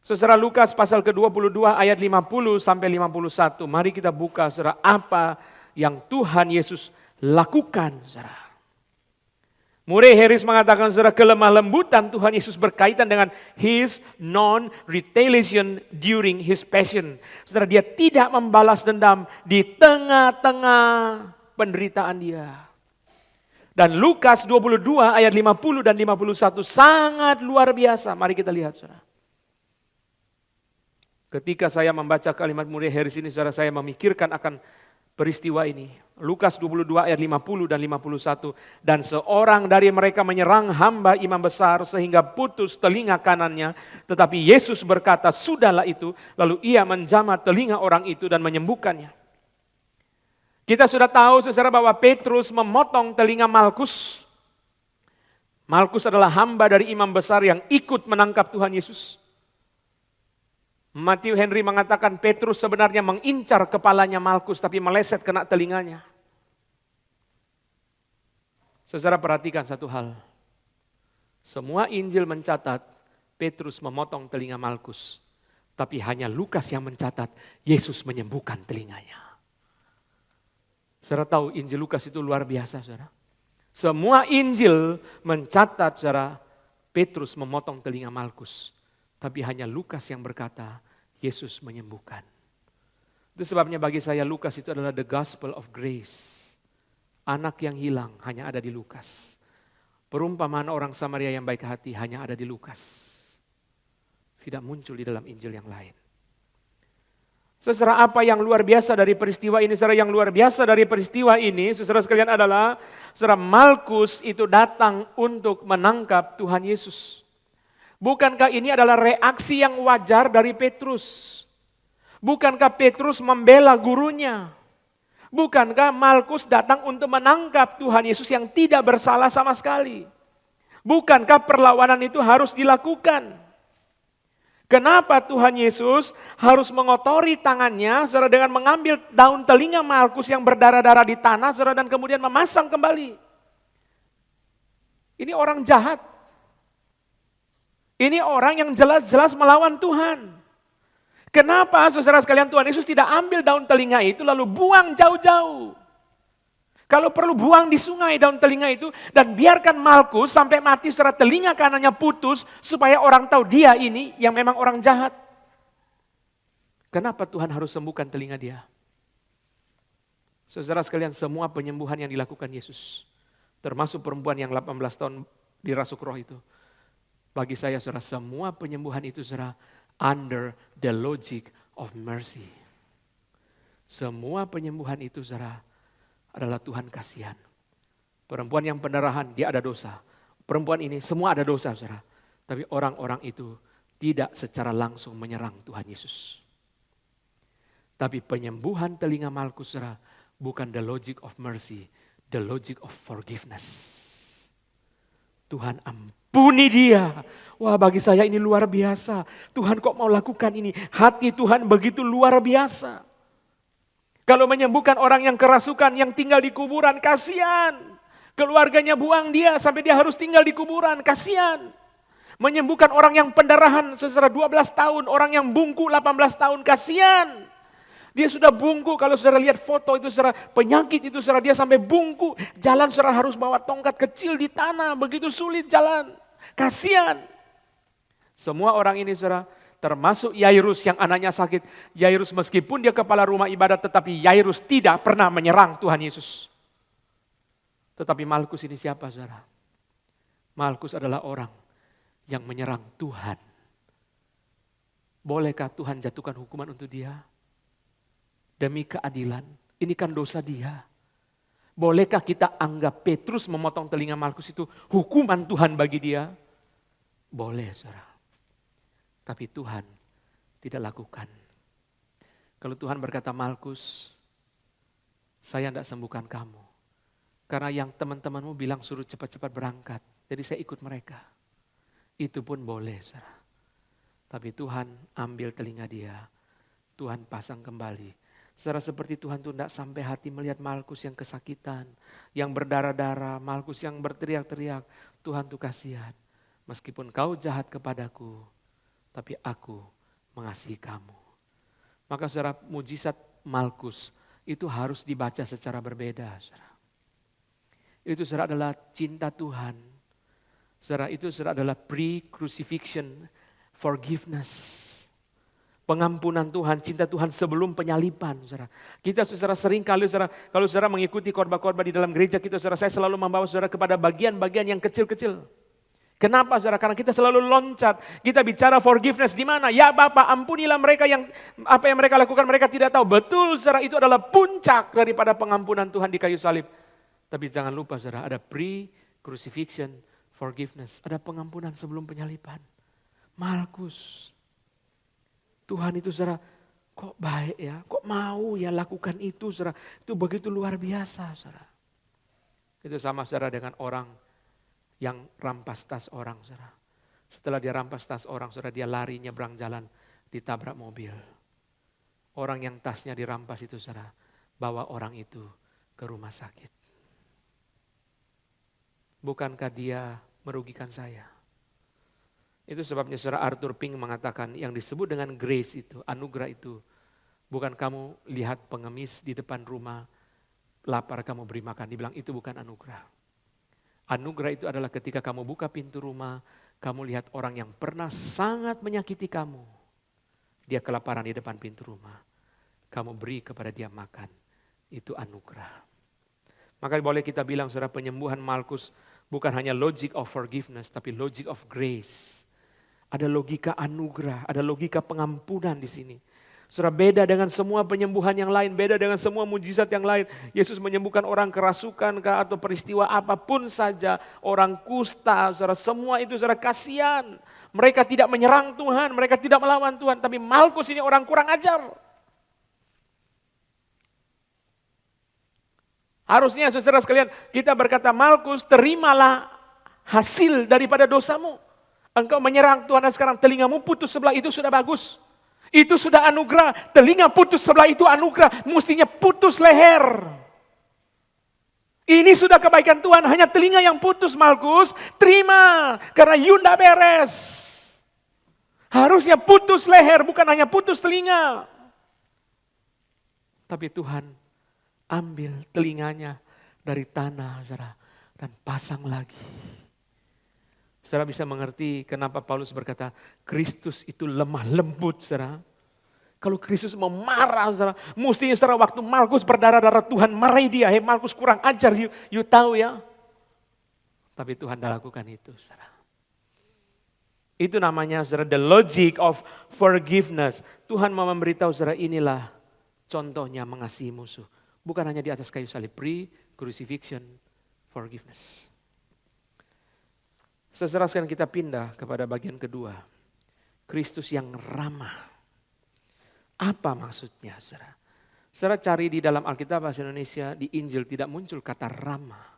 Saudara, Lukas pasal ke-22 ayat 50 sampai 51. Mari kita buka saudara apa yang Tuhan Yesus lakukan saudara. Murray Harris mengatakan saudara kelemah lembutan Tuhan Yesus berkaitan dengan his non-retaliation during his passion. Saudara, dia tidak membalas dendam di tengah-tengah penderitaan dia. Dan Lukas 22 ayat 50 dan 51 sangat luar biasa. Mari kita lihat saudara. Ketika saya membaca kalimat Murray Harris ini, saudara, saya memikirkan akan peristiwa ini. Lukas 22 ayat 50 dan 51. Dan seorang dari mereka menyerang hamba imam besar sehingga putus telinga kanannya. Tetapi Yesus berkata, "Sudahlah itu." Lalu ia menjamah telinga orang itu dan menyembuhkannya. Kita sudah tahu saudara bahwa Petrus memotong telinga Malkus. Malkus adalah hamba dari imam besar yang ikut menangkap Tuhan Yesus. Matthew Henry mengatakan Petrus sebenarnya mengincar kepalanya Malkus tapi meleset kena telinganya. Saudara perhatikan satu hal. Semua Injil mencatat Petrus memotong telinga Malkus. Tapi hanya Lukas yang mencatat Yesus menyembuhkan telinganya. Saudara tahu Injil Lukas itu luar biasa saudara. Semua Injil mencatat saudara Petrus memotong telinga Malkus. Tapi hanya Lukas yang berkata, Yesus menyembuhkan. Itu sebabnya bagi saya Lukas itu adalah the gospel of grace. Anak yang hilang hanya ada di Lukas. Perumpamaan orang Samaria yang baik hati hanya ada di Lukas. Tidak muncul di dalam Injil yang lain. Saudara, apa yang luar biasa dari peristiwa ini? Saudara, yang luar biasa dari peristiwa ini, saudara sekalian adalah, saudara, Malkus itu datang untuk menangkap Tuhan Yesus. Bukankah ini adalah reaksi yang wajar dari Petrus? Bukankah Petrus membela gurunya? Bukankah Malkus datang untuk menangkap Tuhan Yesus yang tidak bersalah sama sekali? Bukankah perlawanan itu harus dilakukan? Kenapa Tuhan Yesus harus mengotori tangannya, saudara, dengan mengambil daun telinga Malkus yang berdarah-darah di tanah, saudara, dan kemudian memasang kembali. Ini orang jahat. Ini orang yang jelas-jelas melawan Tuhan. Kenapa saudara sekalian Tuhan Yesus tidak ambil daun telinga itu lalu buang jauh-jauh? Kalau perlu buang di sungai daun telinga itu dan biarkan Malkus sampai mati secara telinga kanannya putus supaya orang tahu dia ini yang memang orang jahat. Kenapa Tuhan harus sembuhkan telinga dia? Saudara sekalian, semua penyembuhan yang dilakukan Yesus, termasuk perempuan yang 18 tahun dirasuk roh itu, bagi saya saudara, semua penyembuhan itu saudara under the logic of mercy. Semua penyembuhan itu saudara adalah Tuhan kasihan. Perempuan yang pendarahan, dia ada dosa. Perempuan ini semua ada dosa, saudara. Tapi orang-orang itu tidak secara langsung menyerang Tuhan Yesus. Tapi penyembuhan telinga Malkus, saudara, bukan the logic of mercy, the logic of forgiveness. Tuhan ampuni dia. Wah, bagi saya ini luar biasa. Tuhan kok mau lakukan ini? Hati Tuhan begitu luar biasa. Kalau menyembuhkan orang yang kerasukan, yang tinggal di kuburan, kasihan. Keluarganya buang dia sampai dia harus tinggal di kuburan, kasihan. Menyembuhkan orang yang pendarahan secara 12 tahun, orang yang bungku 18 tahun, kasihan. Dia sudah bungku, kalau saudara lihat foto itu saudara, penyakit itu saudara, dia sampai bungku. Jalan saudara harus bawa tongkat kecil di tanah, begitu sulit jalan. Kasihan. Semua orang ini saudara, termasuk Yairus yang anaknya sakit. Yairus meskipun dia kepala rumah ibadat, tetapi Yairus tidak pernah menyerang Tuhan Yesus. Tetapi Malkus ini siapa, saudara? Malkus adalah orang yang menyerang Tuhan. Bolehkah Tuhan jatuhkan hukuman untuk dia? Demi keadilan, ini kan dosa dia. Bolehkah kita anggap Petrus memotong telinga Malkus itu hukuman Tuhan bagi dia? Boleh, saudara. Tapi Tuhan tidak lakukan. Kalau Tuhan berkata, Malkus, saya tidak sembuhkan kamu. Karena yang teman-temanmu bilang suruh cepat-cepat berangkat. Jadi saya ikut mereka. Itu pun boleh, saudara. Tapi Tuhan ambil telinga dia. Tuhan pasang kembali. Saudara, seperti Tuhan itu tidak sampai hati melihat Malkus yang kesakitan. Yang berdarah-darah, Malkus yang berteriak-teriak. Tuhan tuh kasihan. Meskipun kau jahat kepadaku, tapi aku mengasihi kamu. Maka saudara, mujizat Malkus itu harus dibaca secara berbeda, saudara. Itu saudara adalah cinta Tuhan. Saudara, itu saudara adalah pre-crucifixion forgiveness. Pengampunan Tuhan, cinta Tuhan sebelum penyalipan, saudara. Kita saudara sering kali saudara, kalau saudara mengikuti khotbah-khotbah di dalam gereja kita, saudara, saya selalu membawa saudara kepada bagian-bagian yang kecil-kecil. Kenapa saudara? Karena kita selalu loncat. Kita bicara forgiveness di mana? Ya Bapa, ampunilah mereka yang apa yang mereka lakukan mereka tidak tahu. Betul saudara, itu adalah puncak daripada pengampunan Tuhan di kayu salib. Tapi jangan lupa saudara, ada pre-crucifixion forgiveness. Ada pengampunan sebelum penyalipan. Malkus. Tuhan itu saudara, kok baik ya? Kok mau ya lakukan itu saudara? Itu begitu luar biasa saudara. Itu sama saudara dengan orang yang rampas tas orang, saudara. Setelah dia rampas tas orang, saudara, dia lari nyebrang jalan, ditabrak mobil. Orang yang tasnya dirampas itu, saudara, bawa orang itu ke rumah sakit. Bukankah dia merugikan saya? Itu sebabnya saudara Arthur Pink mengatakan yang disebut dengan grace itu, anugerah itu. Bukan kamu lihat pengemis di depan rumah, lapar kamu beri makan. Dibilang itu bukan anugerah. Anugerah itu adalah ketika kamu buka pintu rumah, kamu lihat orang yang pernah sangat menyakiti kamu. Dia kelaparan di depan pintu rumah. Kamu beri kepada dia makan. Itu anugerah. Maka boleh kita bilang saudara, penyembuhan Malkus bukan hanya logic of forgiveness, tapi logic of grace. Ada logika anugerah, ada logika pengampunan di sini. Saudara, beda dengan semua penyembuhan yang lain, beda dengan semua mujizat yang lain. Yesus menyembuhkan orang kerasukan atau peristiwa apapun saja, orang kusta, saudara, semua itu saudara kasihan. Mereka tidak menyerang Tuhan, mereka tidak melawan Tuhan, tapi Malkus ini orang kurang ajar. Harusnya saudara sekalian kita berkata, Malkus terimalah hasil daripada dosamu. Engkau menyerang Tuhan dan sekarang telingamu putus sebelah itu sudah bagus. Itu sudah anugerah. Telinga putus sebelah itu anugerah. Mestinya putus leher. Ini sudah kebaikan Tuhan. Hanya telinga yang putus, Markus. Terima. Karena Yunda beres. Harusnya putus leher, bukan hanya putus telinga. Tapi Tuhan ambil telinganya dari tanah, saudara, dan pasang lagi. Saudara bisa mengerti kenapa Paulus berkata, Kristus itu lemah lembut, saudara. Kalau Kristus mau marah, saudara, mestinya saudara waktu Markus berdarah-darah Tuhan marahi dia. Hei Markus kurang ajar, you tahu ya. Tapi Tuhan dah lakukan itu, saudara. Itu namanya, saudara, the logic of forgiveness. Tuhan mau memberitahu, saudara, inilah contohnya mengasihi musuh. Bukan hanya di atas kayu salib, pre-crucifixion forgiveness. Saudara, sekarang kita pindah kepada bagian kedua. Kristus yang ramah. Apa maksudnya, saudara? Saudara cari di dalam Alkitab bahasa Indonesia, di Injil tidak muncul kata ramah.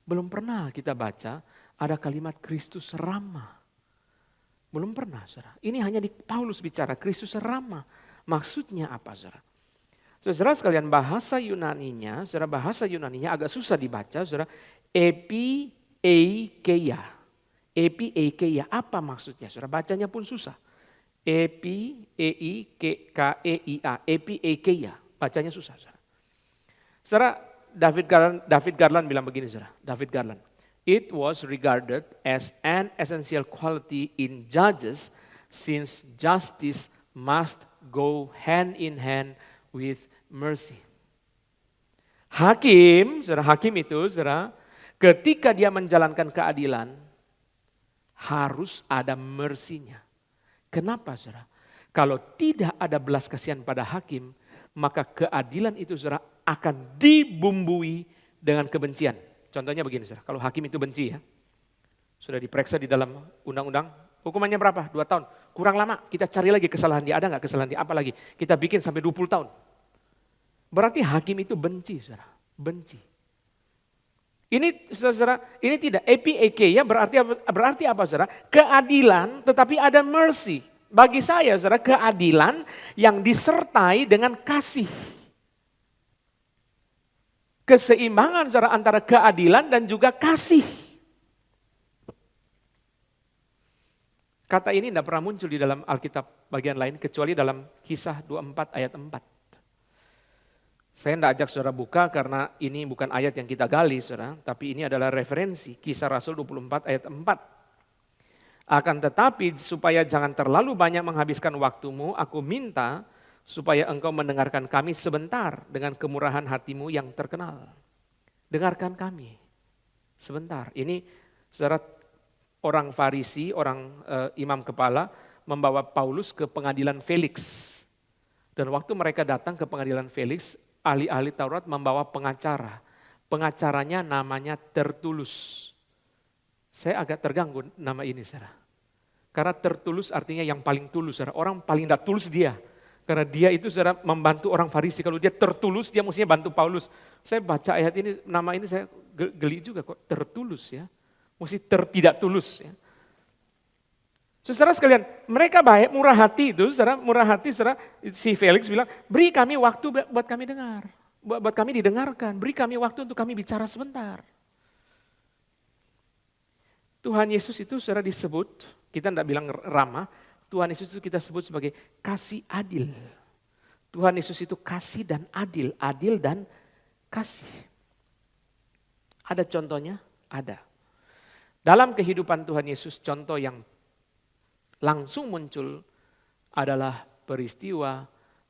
Belum pernah kita baca ada kalimat Kristus ramah. Belum pernah, saudara. Ini hanya di Paulus bicara, Kristus ramah. Maksudnya apa, saudara? Saudara sekalian bahasa Yunaninya, saudara bahasa Yunaninya agak susah dibaca, saudara. Epieikeia. Epieikeia, apa maksudnya? Saudara bacanya pun susah. Epieikeia, epieikeia, bacanya susah. Saudara, saudara David Garland bilang begini, saudara. David Garland, it was regarded as an essential quality in judges since justice must go hand in hand with mercy. Hakim, saudara, hakim itu, saudara, ketika dia menjalankan keadilan, harus ada mercy-nya. Kenapa, saudara? Kalau tidak ada belas kasihan pada hakim, maka keadilan itu, saudara, akan dibumbui dengan kebencian. Contohnya begini, saudara. Kalau hakim itu benci ya, sudah diperiksa di dalam undang-undang, hukumannya berapa? 2 tahun. Kurang lama, kita cari lagi kesalahan dia, ada nggak kesalahan dia, apa lagi? Kita bikin sampai 20 tahun. Berarti hakim itu benci, saudara. Benci. Ini saudara, ini tidak epieikeia berarti apa, saudara? Keadilan tetapi ada mercy. Bagi saya, saudara, keadilan yang disertai dengan kasih. Keseimbangan, saudara, antara keadilan dan juga kasih. Kata ini tidak pernah muncul di dalam Alkitab bagian lain kecuali dalam Kisah 24 ayat 4. Saya tidak ajak saudara buka karena ini bukan ayat yang kita gali, saudara, tapi ini adalah referensi Kisah Rasul 24 ayat 4. Akan tetapi supaya jangan terlalu banyak menghabiskan waktumu, aku minta supaya engkau mendengarkan kami sebentar dengan kemurahan hatimu yang terkenal. Dengarkan kami sebentar. Ini saudara, orang Farisi, orang imam kepala membawa Paulus ke pengadilan Felix. Dan waktu mereka datang ke pengadilan Felix, ahli-ahli Taurat membawa pengacara. Pengacaranya namanya Tertulus. Saya agak terganggu nama ini, saudara. Karena Tertulus artinya yang paling tulus, saudara. Orang paling tidak tulus dia. Karena dia itu, saudara, membantu orang Farisi. Kalau dia tertulus, dia mestinya bantu Paulus. Saya baca ayat ini, nama ini saya geli juga kok. Tertulus ya. Mesti tertidak tulus ya. Saudara sekalian, mereka baik, murah hati itu, saudara, murah hati, saudara, si Felix bilang, beri kami waktu buat kami dengar, buat kami didengarkan, beri kami waktu untuk kami bicara sebentar. Tuhan Yesus itu, saudara, disebut, kita tidak bilang ramah, Tuhan Yesus itu kita sebut sebagai kasih adil. Tuhan Yesus itu kasih dan adil dan kasih. Ada contohnya? Ada. Dalam kehidupan Tuhan Yesus, contoh yang langsung muncul adalah peristiwa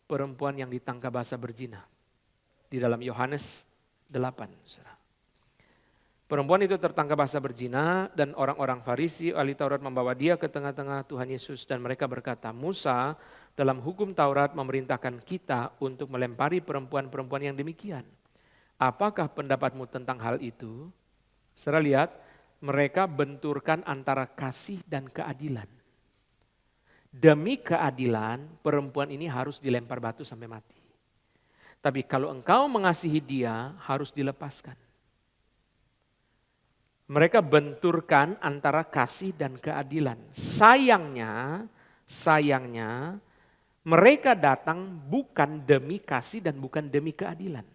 perempuan yang ditangkap basah berzina. Di dalam Yohanes 8. Saudara. Perempuan itu tertangkap basah berzina dan orang-orang Farisi, ahli Taurat membawa dia ke tengah-tengah Tuhan Yesus. Dan mereka berkata, Musa dalam hukum Taurat memerintahkan kita untuk melempari perempuan-perempuan yang demikian. Apakah pendapatmu tentang hal itu? Saudara lihat, mereka benturkan antara kasih dan keadilan. Demi keadilan, perempuan ini harus dilempar batu sampai mati. Tapi kalau engkau mengasihi dia, harus dilepaskan. Mereka benturkan antara kasih dan keadilan. Sayangnya mereka datang bukan demi kasih dan bukan demi keadilan.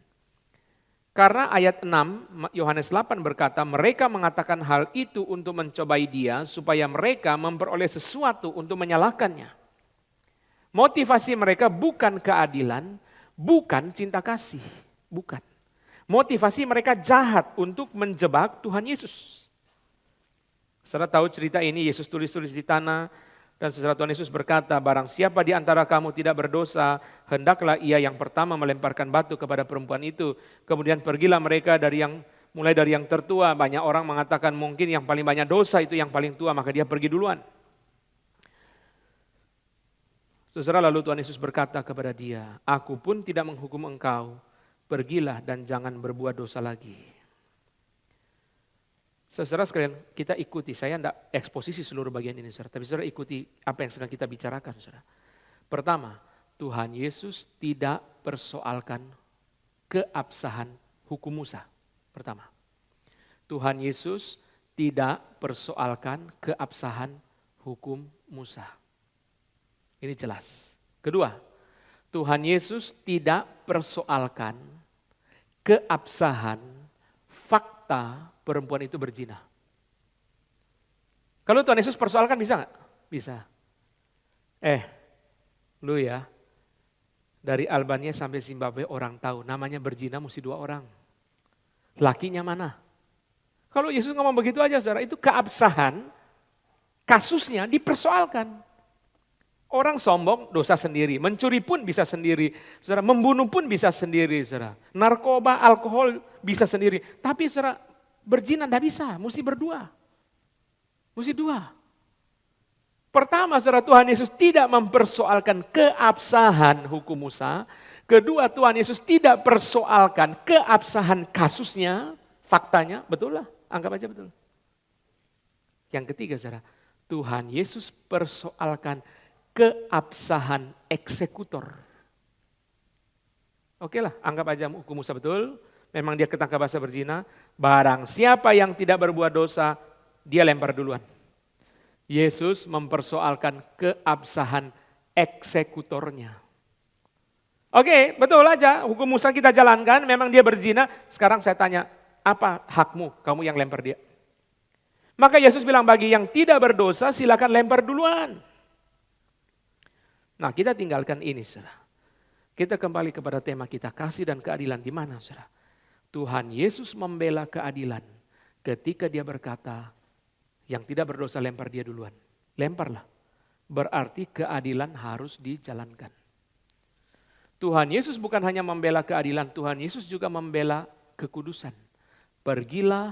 Karena ayat 6 Yohanes 8 berkata, mereka mengatakan hal itu untuk mencobai dia supaya mereka memperoleh sesuatu untuk menyalahkannya. Motivasi mereka bukan keadilan, bukan cinta kasih, bukan. Motivasi mereka jahat untuk menjebak Tuhan Yesus. Saudara tahu cerita ini, Yesus tulis-tulis di tanah, dan setelah Tuhan Yesus berkata, barang siapa di antara kamu tidak berdosa, hendaklah ia yang pertama melemparkan batu kepada perempuan itu. Kemudian pergilah mereka mulai dari yang tertua. Banyak orang mengatakan mungkin yang paling banyak dosa itu yang paling tua, maka dia pergi duluan. Saudara, lalu Tuhan Yesus berkata kepada dia, aku pun tidak menghukum engkau, pergilah dan jangan berbuat dosa lagi. Saudara sekalian, kita ikuti, saya tidak eksposisi seluruh bagian ini, saudara, tapi saudara ikuti apa yang sedang kita bicarakan. Saudara. Pertama, Tuhan Yesus tidak persoalkan keabsahan hukum Musa. Pertama, Tuhan Yesus tidak persoalkan keabsahan hukum Musa. Ini jelas. Kedua, Tuhan Yesus tidak persoalkan keabsahan fakta perempuan itu berzina. Kalau Tuhan Yesus persoalkan bisa nggak? Bisa. Lu ya, dari Albania sampai Zimbabwe orang tahu namanya berzina mesti 2 orang. Lakinya mana? Kalau Yesus ngomong begitu aja saudara, itu keabsahan kasusnya dipersoalkan. Orang sombong dosa sendiri, mencuri pun bisa sendiri, saudara, membunuh pun bisa sendiri, saudara. Narkoba, alkohol bisa sendiri. Tapi saudara, berzina tidak bisa, mesti berdua. Mesti 2. Pertama, saudara, Tuhan Yesus tidak mempersoalkan keabsahan hukum Musa. Kedua, Tuhan Yesus tidak persoalkan keabsahan kasusnya, faktanya, betul lah, anggap aja betul. Yang ketiga, saudara, Tuhan Yesus persoalkan keabsahan eksekutor. Oke lah, anggap aja hukum Musa betul. Memang dia ketangkap basah berzina. Barang siapa yang tidak berbuat dosa, dia lempar duluan. Yesus mempersoalkan keabsahan eksekutornya. Oke, betul aja. Hukum Musa kita jalankan, memang dia berzina. Sekarang saya tanya, apa hakmu? Kamu yang lempar dia. Maka Yesus bilang bagi yang tidak berdosa silakan lempar duluan. Nah, kita tinggalkan ini, saudara. Kita kembali kepada tema kita, kasih dan keadilan di mana, saudara? Tuhan Yesus membela keadilan ketika dia berkata, yang tidak berdosa lempar dia duluan. Lemparlah. Berarti keadilan harus dijalankan. Tuhan Yesus bukan hanya membela keadilan, Tuhan Yesus juga membela kekudusan. Pergilah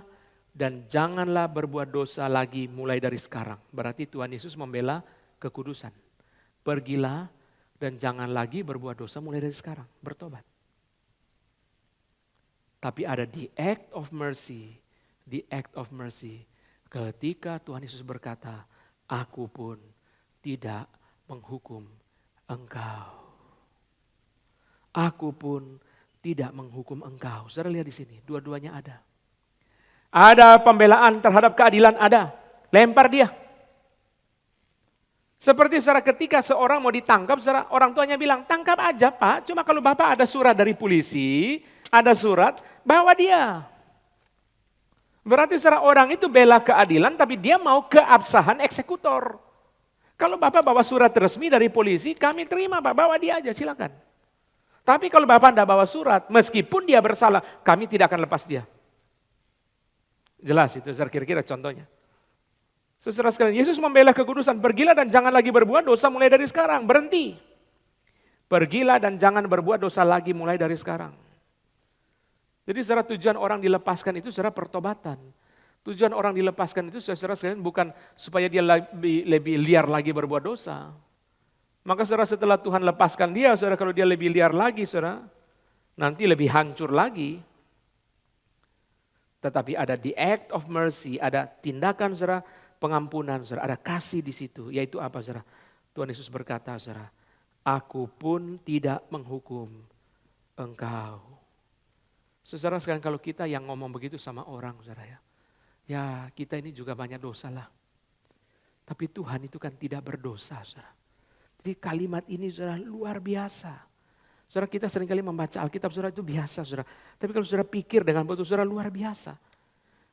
dan janganlah berbuat dosa lagi mulai dari sekarang. Berarti Tuhan Yesus membela kekudusan. Pergilah dan jangan lagi berbuat dosa mulai dari sekarang, bertobat. Tapi ada the act of mercy ketika Tuhan Yesus berkata, aku pun tidak menghukum engkau. Aku pun tidak menghukum engkau. Saudara lihat di sini, dua-duanya ada. Ada pembelaan terhadap keadilan, ada. Lempar dia. Seperti saudara ketika seorang mau ditangkap, saudara, orang tuanya bilang, tangkap aja Pak, cuma kalau Bapak ada surat dari polisi, ada surat, bawa dia. Berarti saudara orang itu bela keadilan, tapi dia mau keabsahan eksekutor. Kalau Bapak bawa surat resmi dari polisi, kami terima Pak, bawa dia aja silakan. Tapi kalau Bapak tidak bawa surat, meskipun dia bersalah, kami tidak akan lepas dia. Jelas itu saudara kira-kira contohnya. Saudara sekalian, Yesus membela kekudusan, pergilah dan jangan lagi berbuat dosa mulai dari sekarang, berhenti. Pergilah dan jangan berbuat dosa lagi mulai dari sekarang. Jadi saudara tujuan orang dilepaskan itu saudara pertobatan. Tujuan orang dilepaskan itu saudara sekalian bukan supaya dia lebih liar lagi berbuat dosa. Maka saudara setelah Tuhan lepaskan dia, saudara kalau dia lebih liar lagi saudara, nanti lebih hancur lagi. Tetapi ada the act of mercy, ada tindakan saudara, pengampunan, saudara, ada kasih di situ, yaitu apa, saudara? Tuhan Yesus berkata, saudara, aku pun tidak menghukum engkau. Saudara sekalian, kalau kita yang ngomong begitu sama orang, saudara ya, Ya kita ini juga banyak dosa lah. Tapi Tuhan itu kan tidak berdosa, saudara. Jadi kalimat ini saudara luar biasa. Saudara, kita seringkali membaca Alkitab saudara itu biasa saudara. Tapi kalau saudara pikir dengan betul saudara luar biasa.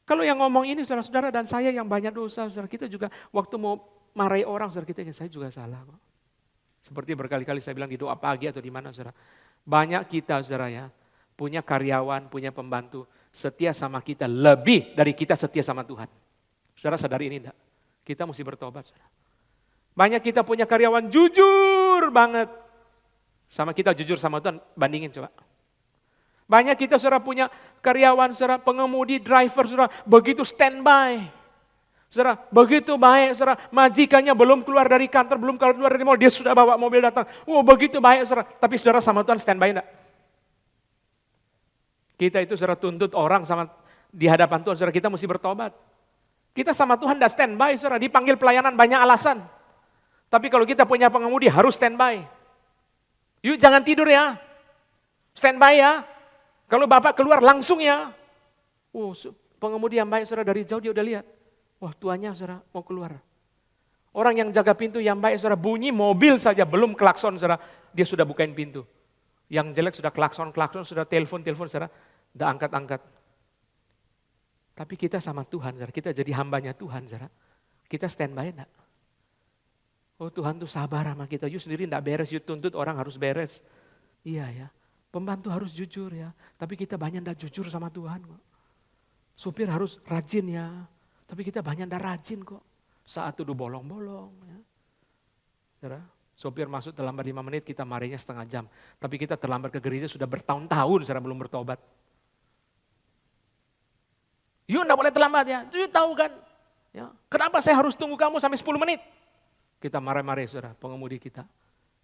Kalau yang ngomong ini saudara-saudara dan saya yang banyak dosa saudara. Kita juga waktu mau marahi orang saudara kita, saya juga salah kok. Seperti berkali-kali saya bilang di doa pagi atau di mana saudara. Banyak kita saudara ya, punya karyawan, punya pembantu, setia sama kita lebih dari kita setia sama Tuhan. Saudara sadari ini enggak? Kita mesti bertobat saudara. Banyak kita punya karyawan jujur banget. Sama kita jujur sama Tuhan, bandingin coba. Banyak kita saudara punya karyawan, saudara pengemudi, driver, saudara begitu standby. Saudara begitu baik, saudara majikannya belum keluar dari kantor, belum keluar dari mall, dia sudah bawa mobil datang. Oh begitu baik saudara, tapi saudara sama Tuhan standby enggak? Kita itu saudara tuntut orang sama di hadapan Tuhan, saudara kita mesti bertobat. Kita sama Tuhan enggak standby, saudara dipanggil pelayanan banyak alasan. Tapi kalau kita punya pengemudi harus standby. Yuk jangan tidur ya, standby ya. Kalau Bapak keluar langsung ya. Oh pengemudi yang baik saudara dari jauh dia udah lihat. Wah tuannya saudara mau keluar. Orang yang jaga pintu yang baik saudara bunyi mobil saja belum klakson saudara. Dia sudah bukain pintu. Yang jelek sudah klakson, sudah telepon saudara. Udah angkat. Tapi kita sama Tuhan saudara, kita jadi hambanya Tuhan saudara. Kita standby enggak? Oh Tuhan tuh sabar sama kita, you sendiri enggak beres, you tuntut orang harus beres. Iya ya, pembantu harus jujur ya, tapi kita banyak enggak jujur sama Tuhan kok. Supir harus rajin ya, tapi kita banyak enggak rajin kok. Saat udah bolong-bolong ya. Saudara, sopir masuk terlambat 5 menit, kita marahnya setengah jam. Tapi kita terlambat ke gereja sudah bertahun-tahun saudara belum bertobat. You enggak boleh terlambat ya, you tahu kan? Ya, kenapa saya harus tunggu kamu sampai 10 menit? Kita marah-marah saudara, pengemudi kita.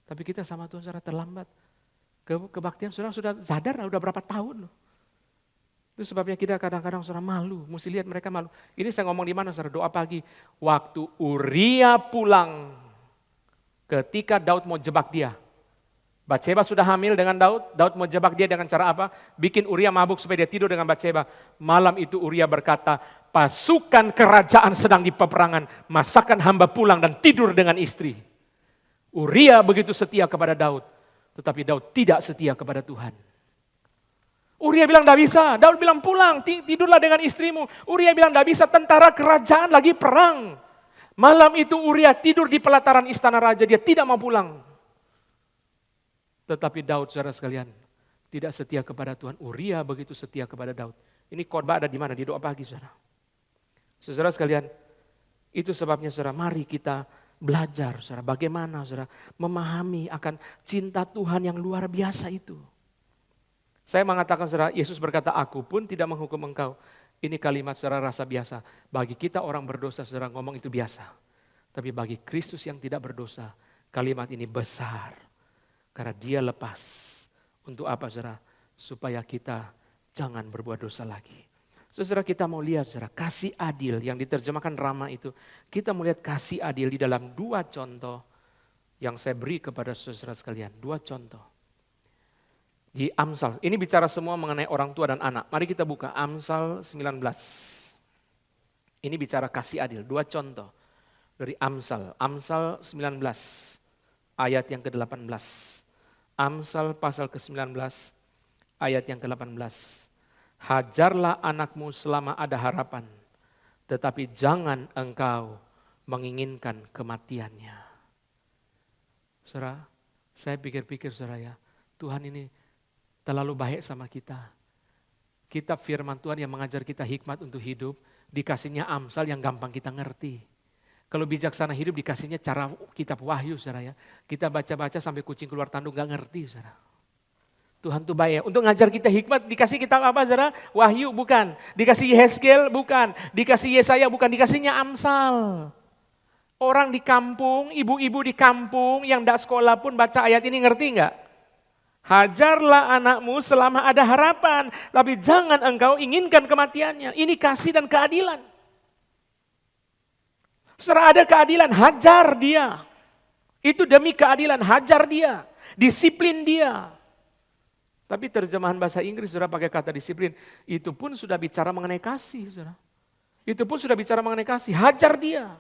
Tapi kita sama Tuhan saudara terlambat. Kebaktian saudara sudah sadar, udah berapa tahun loh. Itu sebabnya kita kadang-kadang saudara malu, mesti lihat mereka malu. Ini saya ngomong di mana saudara, doa pagi. Waktu Uria pulang, ketika Daud mau jebak dia. Batseba sudah hamil dengan Daud, Daud mau jebak dia dengan cara apa? Bikin Uria mabuk supaya dia tidur dengan Batseba. Malam itu Uria berkata, pasukan kerajaan sedang di peperangan, masakan hamba pulang dan tidur dengan istri. Uria begitu setia kepada Daud, tetapi Daud tidak setia kepada Tuhan. Uria bilang tidak bisa, Daud bilang pulang, tidurlah dengan istrimu. Uria bilang tidak bisa, tentara kerajaan lagi perang. Malam itu Uria tidur di pelataran istana raja, dia tidak mau pulang. Tetapi Daud saudara sekalian tidak setia kepada Tuhan. Uria begitu setia kepada Daud. Ini khotbah ada di mana? Di doa pagi saudara. Saudara sekalian, itu sebabnya saudara mari kita belajar saudara bagaimana saudara memahami akan cinta Tuhan yang luar biasa itu. Saya mengatakan saudara, Yesus berkata aku pun tidak menghukum engkau. Ini kalimat saudara rasa biasa. Bagi kita orang berdosa saudara ngomong itu biasa. Tapi bagi Kristus yang tidak berdosa, kalimat ini besar. Karena dia lepas. Untuk apa saudara? Supaya kita jangan berbuat dosa lagi. Saudara kita mau lihat saudara, kasih adil yang diterjemahkan Rama itu. Kita mau lihat kasih adil di dalam 2 contoh yang saya beri kepada saudara sekalian. 2 contoh. Di Amsal, ini bicara semua mengenai orang tua dan anak. Mari kita buka Amsal 19. Ini bicara kasih adil, 2 contoh dari Amsal. Amsal 19 ayat yang ke-18. Amsal pasal ke-19 ayat yang ke-18. Hajarlah anakmu selama ada harapan, tetapi jangan engkau menginginkan kematiannya. Saudara, saya pikir-pikir saudara ya, Tuhan ini terlalu baik sama kita. Kitab firman Tuhan yang mengajar kita hikmat untuk hidup, dikasihnya Amsal yang gampang kita ngerti. Kalau bijaksana hidup dikasihnya cara kitab Wahyu saudara ya. Kita baca-baca sampai kucing keluar tanduk gak ngerti saudara. Tuhan tuh baik. Untuk ngajar kita hikmat dikasih kitab apa saudara? Wahyu bukan. Dikasih Yehezkel bukan. Dikasih Yesaya bukan. Dikasihnya Amsal. Orang di kampung, ibu-ibu di kampung yang gak sekolah pun baca ayat ini ngerti gak? Hajarlah anakmu selama ada harapan. Tapi jangan engkau inginkan kematiannya. Ini kasih dan keadilan. Saudara ada keadilan, hajar dia. Itu demi keadilan, hajar dia. Disiplin dia. Tapi terjemahan bahasa Inggris saudara pakai kata disiplin. Itu pun sudah bicara mengenai kasih saudara. Itu pun sudah bicara mengenai kasih, hajar dia.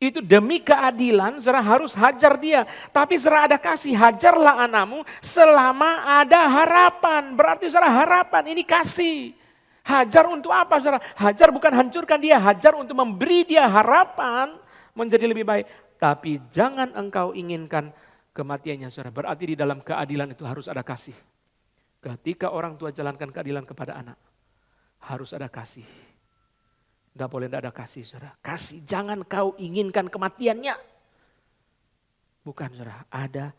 Itu demi keadilan, saudara harus hajar dia. Tapi saudara ada kasih, hajarlah anakmu selama ada harapan. Berarti saudara harapan, ini kasih. Hajar untuk apa saudara? Hajar bukan hancurkan dia, hajar untuk memberi dia harapan menjadi lebih baik. Tapi jangan engkau inginkan kematiannya saudara. Berarti di dalam keadilan itu harus ada kasih. Ketika orang tua jalankan keadilan kepada anak, harus ada kasih. Tidak boleh tidak ada kasih saudara. Kasih, jangan kau inginkan kematiannya. Bukan saudara, ada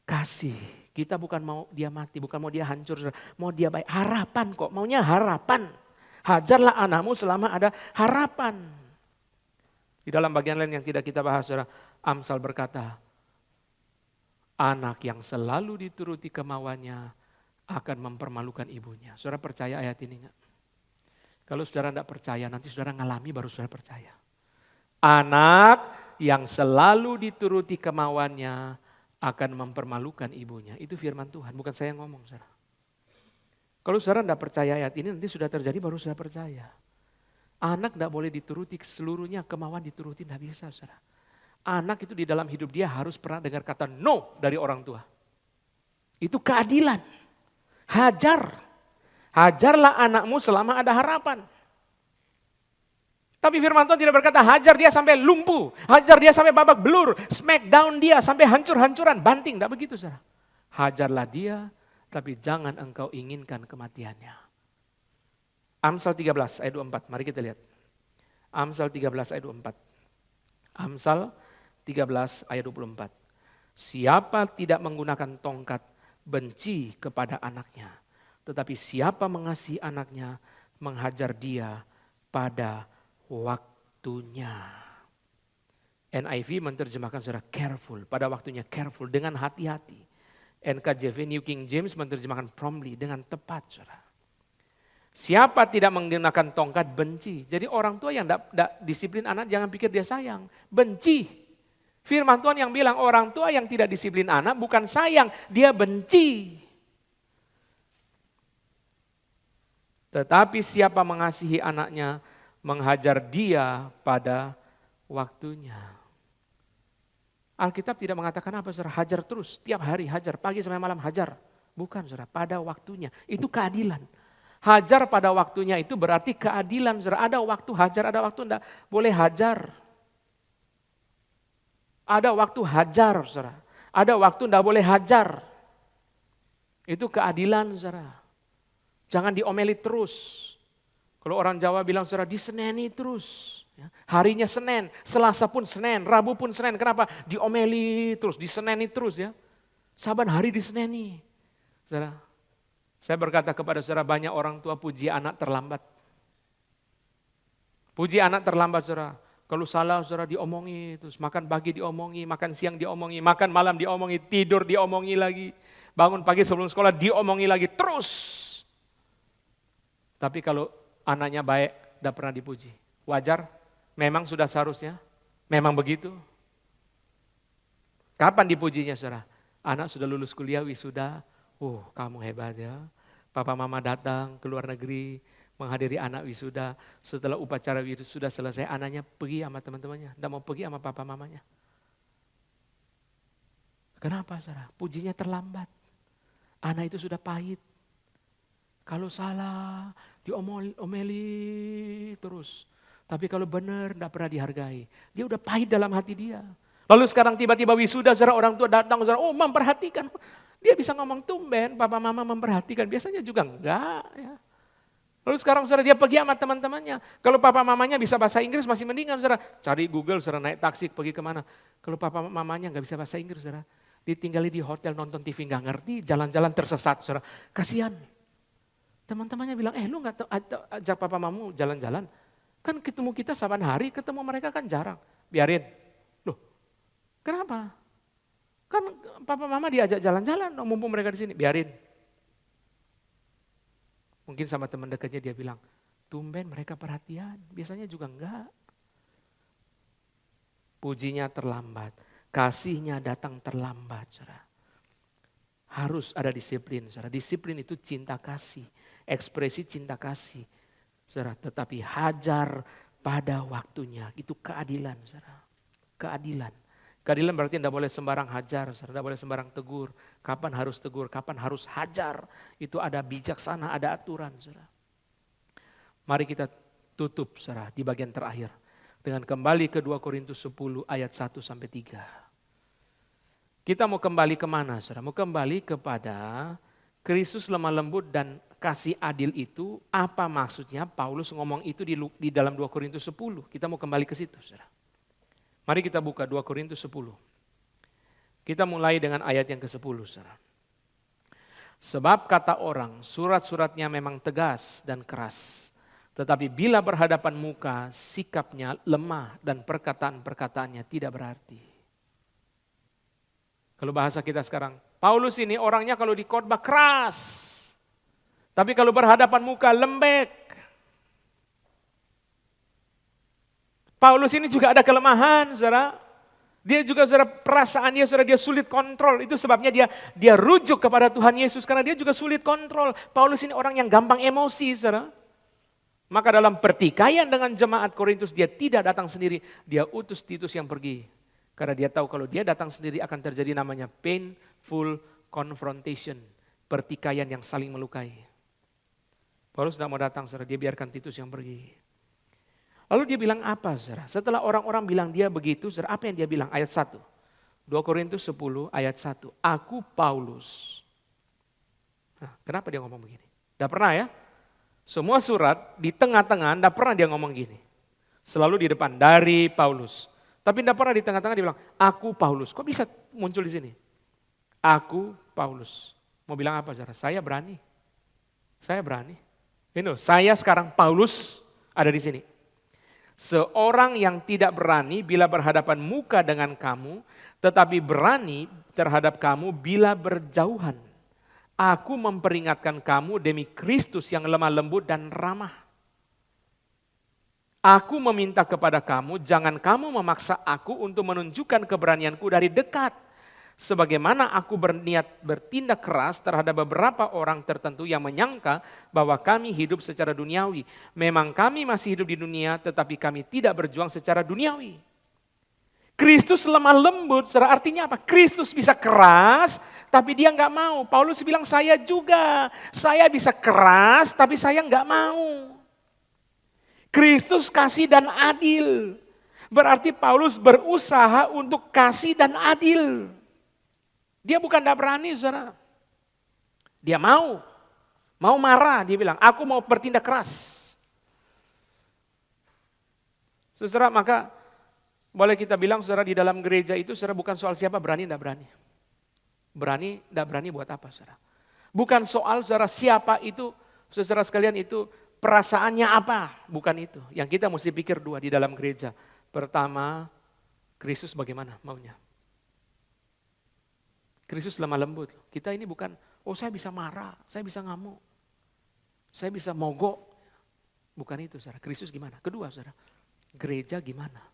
kasih. Kita bukan mau dia mati, bukan mau dia hancur saudara. Mau dia baik, harapan kok, maunya harapan. Hajarlah anakmu selama ada harapan. Di dalam bagian lain yang tidak kita bahas saudara, Amsal berkata, anak yang selalu dituruti kemauannya akan mempermalukan ibunya. Saudara percaya ayat ini enggak? Kalau saudara tidak percaya, nanti saudara ngalami baru saudara percaya. Anak yang selalu dituruti kemauannya akan mempermalukan ibunya. Itu firman Tuhan, bukan saya yang ngomong saudara. Kalau saudara tidak percaya ayat ini, nanti sudah terjadi baru saudara percaya. Anak tidak boleh dituruti seluruhnya, kemauan dituruti tidak bisa saudara. Anak itu di dalam hidup dia harus pernah dengar kata no dari orang tua. Itu keadilan. Hajar. Hajarlah anakmu selama ada harapan. Tapi firman Tuhan tidak berkata hajar dia sampai lumpuh. Hajar dia sampai babak belur. Smackdown dia sampai hancur-hancuran. Banting, tidak begitu saudara. Hajarlah dia, tapi jangan engkau inginkan kematiannya. Amsal 13 ayat 24, mari kita lihat. Amsal 13 ayat 24. Amsal 13 ayat 24. Siapa tidak menggunakan tongkat benci kepada anaknya. Tetapi siapa mengasihi anaknya, menghajar dia pada waktunya. NIV menerjemahkan saudara careful, pada waktunya careful, dengan hati-hati. NKJV New King James menerjemahkan promptly, dengan tepat saudara. Siapa tidak menggunakan tongkat benci. Jadi orang tua yang tidak disiplin anak jangan pikir dia sayang, benci. Firman Tuhan yang bilang orang tua yang tidak disiplin anak bukan sayang, dia benci. Tetapi siapa mengasihi anaknya, menghajar dia pada waktunya. Alkitab tidak mengatakan apa saudara, hajar terus, tiap hari hajar, pagi sampai malam hajar. Bukan saudara, pada waktunya, itu keadilan. Hajar pada waktunya itu berarti keadilan saudara, ada waktu hajar, ada waktu enggak boleh hajar. Ada waktu hajar saudara, ada waktu enggak boleh hajar. Itu keadilan saudara. Jangan diomeli terus. Kalau orang Jawa bilang saudara diseneni terus. Harinya Senin, Selasa pun Senin, Rabu pun Senin. Kenapa? Diomeli terus, diseneni terus ya. Saban hari diseneni. Saudara, saya berkata kepada saudara banyak orang tua puji anak terlambat. Puji anak terlambat saudara. Kalau salah saudara diomongi, terus makan pagi diomongi, makan siang diomongi, makan malam diomongi, tidur diomongi lagi. Bangun pagi sebelum sekolah diomongi lagi terus. Tapi kalau anaknya baik, tidak pernah dipuji. Wajar? Memang sudah seharusnya? Memang begitu? Kapan dipujinya saudara? Anak sudah lulus kuliah, wisuda. Kamu hebat ya. Papa mama datang ke luar negeri, menghadiri anak wisuda. Setelah upacara wisuda selesai, anaknya pergi sama teman-temannya. Tidak mau pergi sama papa mamanya. Kenapa saudara? Pujinya terlambat. Anak itu sudah pahit. Kalau salah, diomeli terus. Tapi kalau benar, tidak pernah dihargai. Dia udah pahit dalam hati dia. Lalu sekarang tiba-tiba wisuda, saudara, orang tua datang, saudara, memperhatikan. Dia bisa ngomong tumben, papa mama memperhatikan. Biasanya juga enggak. Ya. Lalu sekarang saudara, dia pergi sama teman-temannya. Kalau papa mamanya bisa bahasa Inggris masih mendingan saudara. Cari Google, saudara, naik taksi pergi kemana. Kalau papa mamanya nggak bisa bahasa Inggris, saudara. Ditinggali di hotel, nonton TV nggak ngerti, jalan-jalan tersesat, saudara. Kasihan. Teman-temannya bilang, lu gak ajak papa mamu jalan-jalan? Kan ketemu kita saban hari, ketemu mereka kan jarang. Biarin. Loh, kenapa? Kan papa mama diajak jalan-jalan, mumpung mereka di sini. Biarin. Mungkin sama teman dekatnya dia bilang, tumben mereka perhatian, biasanya juga enggak. Pujinya terlambat, kasihnya datang terlambat, saudara. Harus ada disiplin, saudara. Disiplin itu cinta kasih. Ekspresi cinta kasih. Saudara, tetapi hajar pada waktunya. Itu keadilan, saudara. Keadilan. Keadilan berarti tidak boleh sembarang hajar, saudara. Tidak boleh sembarang tegur. Kapan harus tegur, kapan harus hajar. Itu ada bijaksana, ada aturan, saudara. Mari kita tutup, saudara, di bagian terakhir. Dengan kembali ke 2 Korintus 10 ayat 1 sampai 3. Kita mau kembali kemana, saudara? Mau kembali kepada Kristus lemah lembut dan kasih adil itu, apa maksudnya Paulus ngomong itu di dalam 2 Korintus 10. Kita mau kembali ke situ, saudara. Mari kita buka 2 Korintus 10. Kita mulai dengan ayat yang ke-10, saudara. Sebab kata orang, surat-suratnya memang tegas dan keras. Tetapi bila berhadapan muka, sikapnya lemah dan perkataan-perkataannya tidak berarti. Kalau bahasa kita sekarang, Paulus ini orangnya kalau di khotbah keras. Tapi kalau berhadapan muka lembek. Paulus ini juga ada kelemahan, saudara. Dia juga, saudara, perasaannya, saudara, dia sulit kontrol. Itu sebabnya dia rujuk kepada Tuhan Yesus karena dia juga sulit kontrol. Paulus ini orang yang gampang emosi, saudara. Maka dalam pertikaian dengan jemaat Korintus dia tidak datang sendiri, dia utus Titus yang pergi. Karena dia tahu kalau dia datang sendiri akan terjadi namanya painful confrontation, pertikaian yang saling melukai. Paulus tidak mau datang, saudara, dia biarkan Titus yang pergi. Lalu dia bilang apa, saudara? Setelah orang-orang bilang dia begitu, saudara, apa yang dia bilang? Ayat 1. 2 Korintus 10 ayat 1. Aku Paulus. Nah, kenapa dia ngomong begini? Tidak pernah ya? Semua surat di tengah-tengah tidak pernah dia ngomong gini. Selalu di depan, dari Paulus. Tapi tidak pernah di tengah-tengah dia bilang, aku Paulus. Kok bisa muncul di sini? Aku Paulus. Mau bilang apa, saudara? Saya berani. Saya berani. Ini saya sekarang Paulus ada di sini. Seorang yang tidak berani bila berhadapan muka dengan kamu, tetapi berani terhadap kamu bila berjauhan. Aku memperingatkan kamu demi Kristus yang lemah lembut dan ramah. Aku meminta kepada kamu, jangan kamu memaksa aku untuk menunjukkan keberanianku dari dekat. Sebagaimana aku berniat bertindak keras terhadap beberapa orang tertentu yang menyangka bahwa kami hidup secara duniawi. Memang kami masih hidup di dunia, tetapi kami tidak berjuang secara duniawi. Kristus lemah lembut, artinya apa? Kristus bisa keras, tapi dia nggak mau. Paulus bilang saya juga, saya bisa keras, tapi saya nggak mau. Kristus kasih dan adil, berarti Paulus berusaha untuk kasih dan adil. Dia bukan tidak berani, saudara. Dia mau marah, dia bilang, aku mau bertindak keras. Saudara, maka boleh kita bilang, saudara, di dalam gereja itu, saudara, bukan soal siapa berani, tidak berani. Berani, tidak berani buat apa, saudara? Bukan soal, saudara, siapa itu, saudara sekalian itu, perasaannya apa, bukan itu. Yang kita mesti pikir dua di dalam gereja. Pertama, Kristus bagaimana maunya? Kristus lemah lembut. Kita ini bukan, oh saya bisa marah, saya bisa ngamuk, saya bisa mogok. Bukan itu, saudara. Kristus gimana? Kedua, saudara, gereja gimana?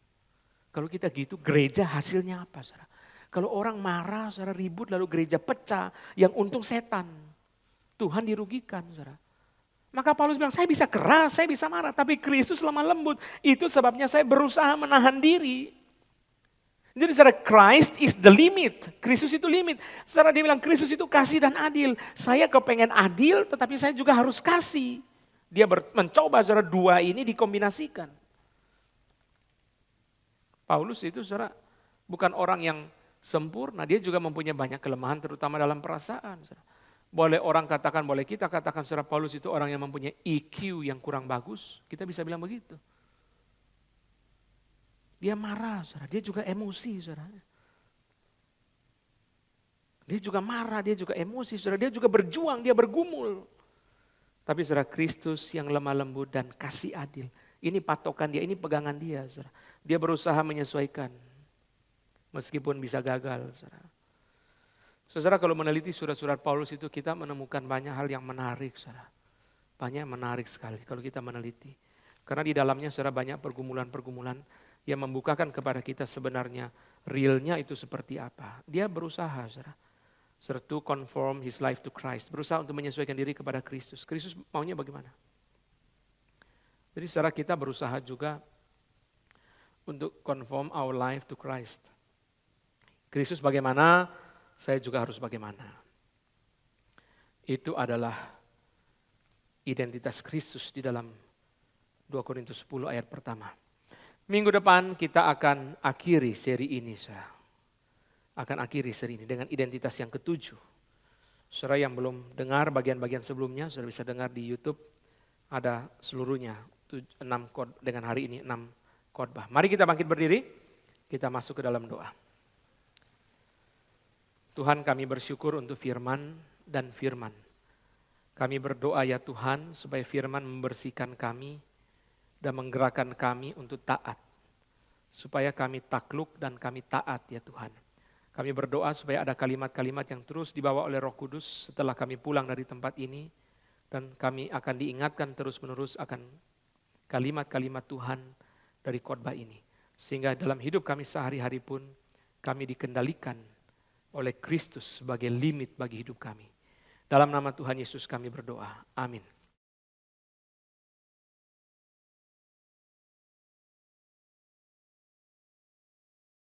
Kalau kita gitu, gereja hasilnya apa, saudara? Kalau orang marah, saudara, ribut lalu gereja pecah, yang untung setan. Tuhan dirugikan, saudara. Maka Paulus bilang, saya bisa keras, saya bisa marah, tapi Kristus lemah lembut. Itu sebabnya saya berusaha menahan diri. Jadi saudara, Christ is the limit. Kristus itu limit. Saudara, dia bilang Kristus itu kasih dan adil. Saya kepengen adil, tetapi saya juga harus kasih. Dia mencoba, saudara, dua ini dikombinasikan. Paulus itu, saudara, bukan orang yang sempurna. Dia juga mempunyai banyak kelemahan, terutama dalam perasaan. Saudara. Boleh orang katakan, boleh kita katakan, saudara, Paulus itu orang yang mempunyai EQ yang kurang bagus. Kita bisa bilang begitu. Dia marah, saudara. Dia juga emosi, saudara. Dia juga marah, dia juga emosi, saudara. Dia juga berjuang, dia bergumul. Tapi saudara, Kristus yang lemah lembut dan kasih adil. Ini patokan dia, ini pegangan dia, saudara. Dia berusaha menyesuaikan. Meskipun bisa gagal, saudara. Saudara, kalau meneliti surat-surat Paulus itu kita menemukan banyak hal yang menarik, saudara. Banyak yang menarik sekali kalau kita meneliti. Karena di dalamnya, saudara, banyak pergumulan-pergumulan yang membukakan kepada kita sebenarnya realnya itu seperti apa. Dia berusaha, saudara, to conform his life to Christ. Berusaha untuk menyesuaikan diri kepada Kristus. Kristus maunya bagaimana? Jadi secara kita berusaha juga untuk conform our life to Christ. Kristus bagaimana, saya juga harus bagaimana. Itu adalah identitas Kristus di dalam 2 Korintus 10 ayat pertama. Minggu depan kita akan akhiri seri ini, dengan identitas yang ketujuh. Saudara yang belum dengar bagian-bagian sebelumnya, saudara bisa dengar di YouTube, ada seluruhnya 6 dengan hari ini 6 khotbah. Mari kita bangkit berdiri, kita masuk ke dalam doa. Tuhan, kami bersyukur untuk firman dan firman. Kami berdoa ya Tuhan supaya firman membersihkan kami dan menggerakkan kami untuk taat. Supaya kami takluk dan kami taat ya Tuhan. Kami berdoa supaya ada kalimat-kalimat yang terus dibawa oleh Roh Kudus setelah kami pulang dari tempat ini. Dan kami akan diingatkan terus-menerus akan kalimat-kalimat Tuhan dari khotbah ini. Sehingga dalam hidup kami sehari-hari pun kami dikendalikan oleh Kristus sebagai limit bagi hidup kami. Dalam nama Tuhan Yesus kami berdoa. Amin.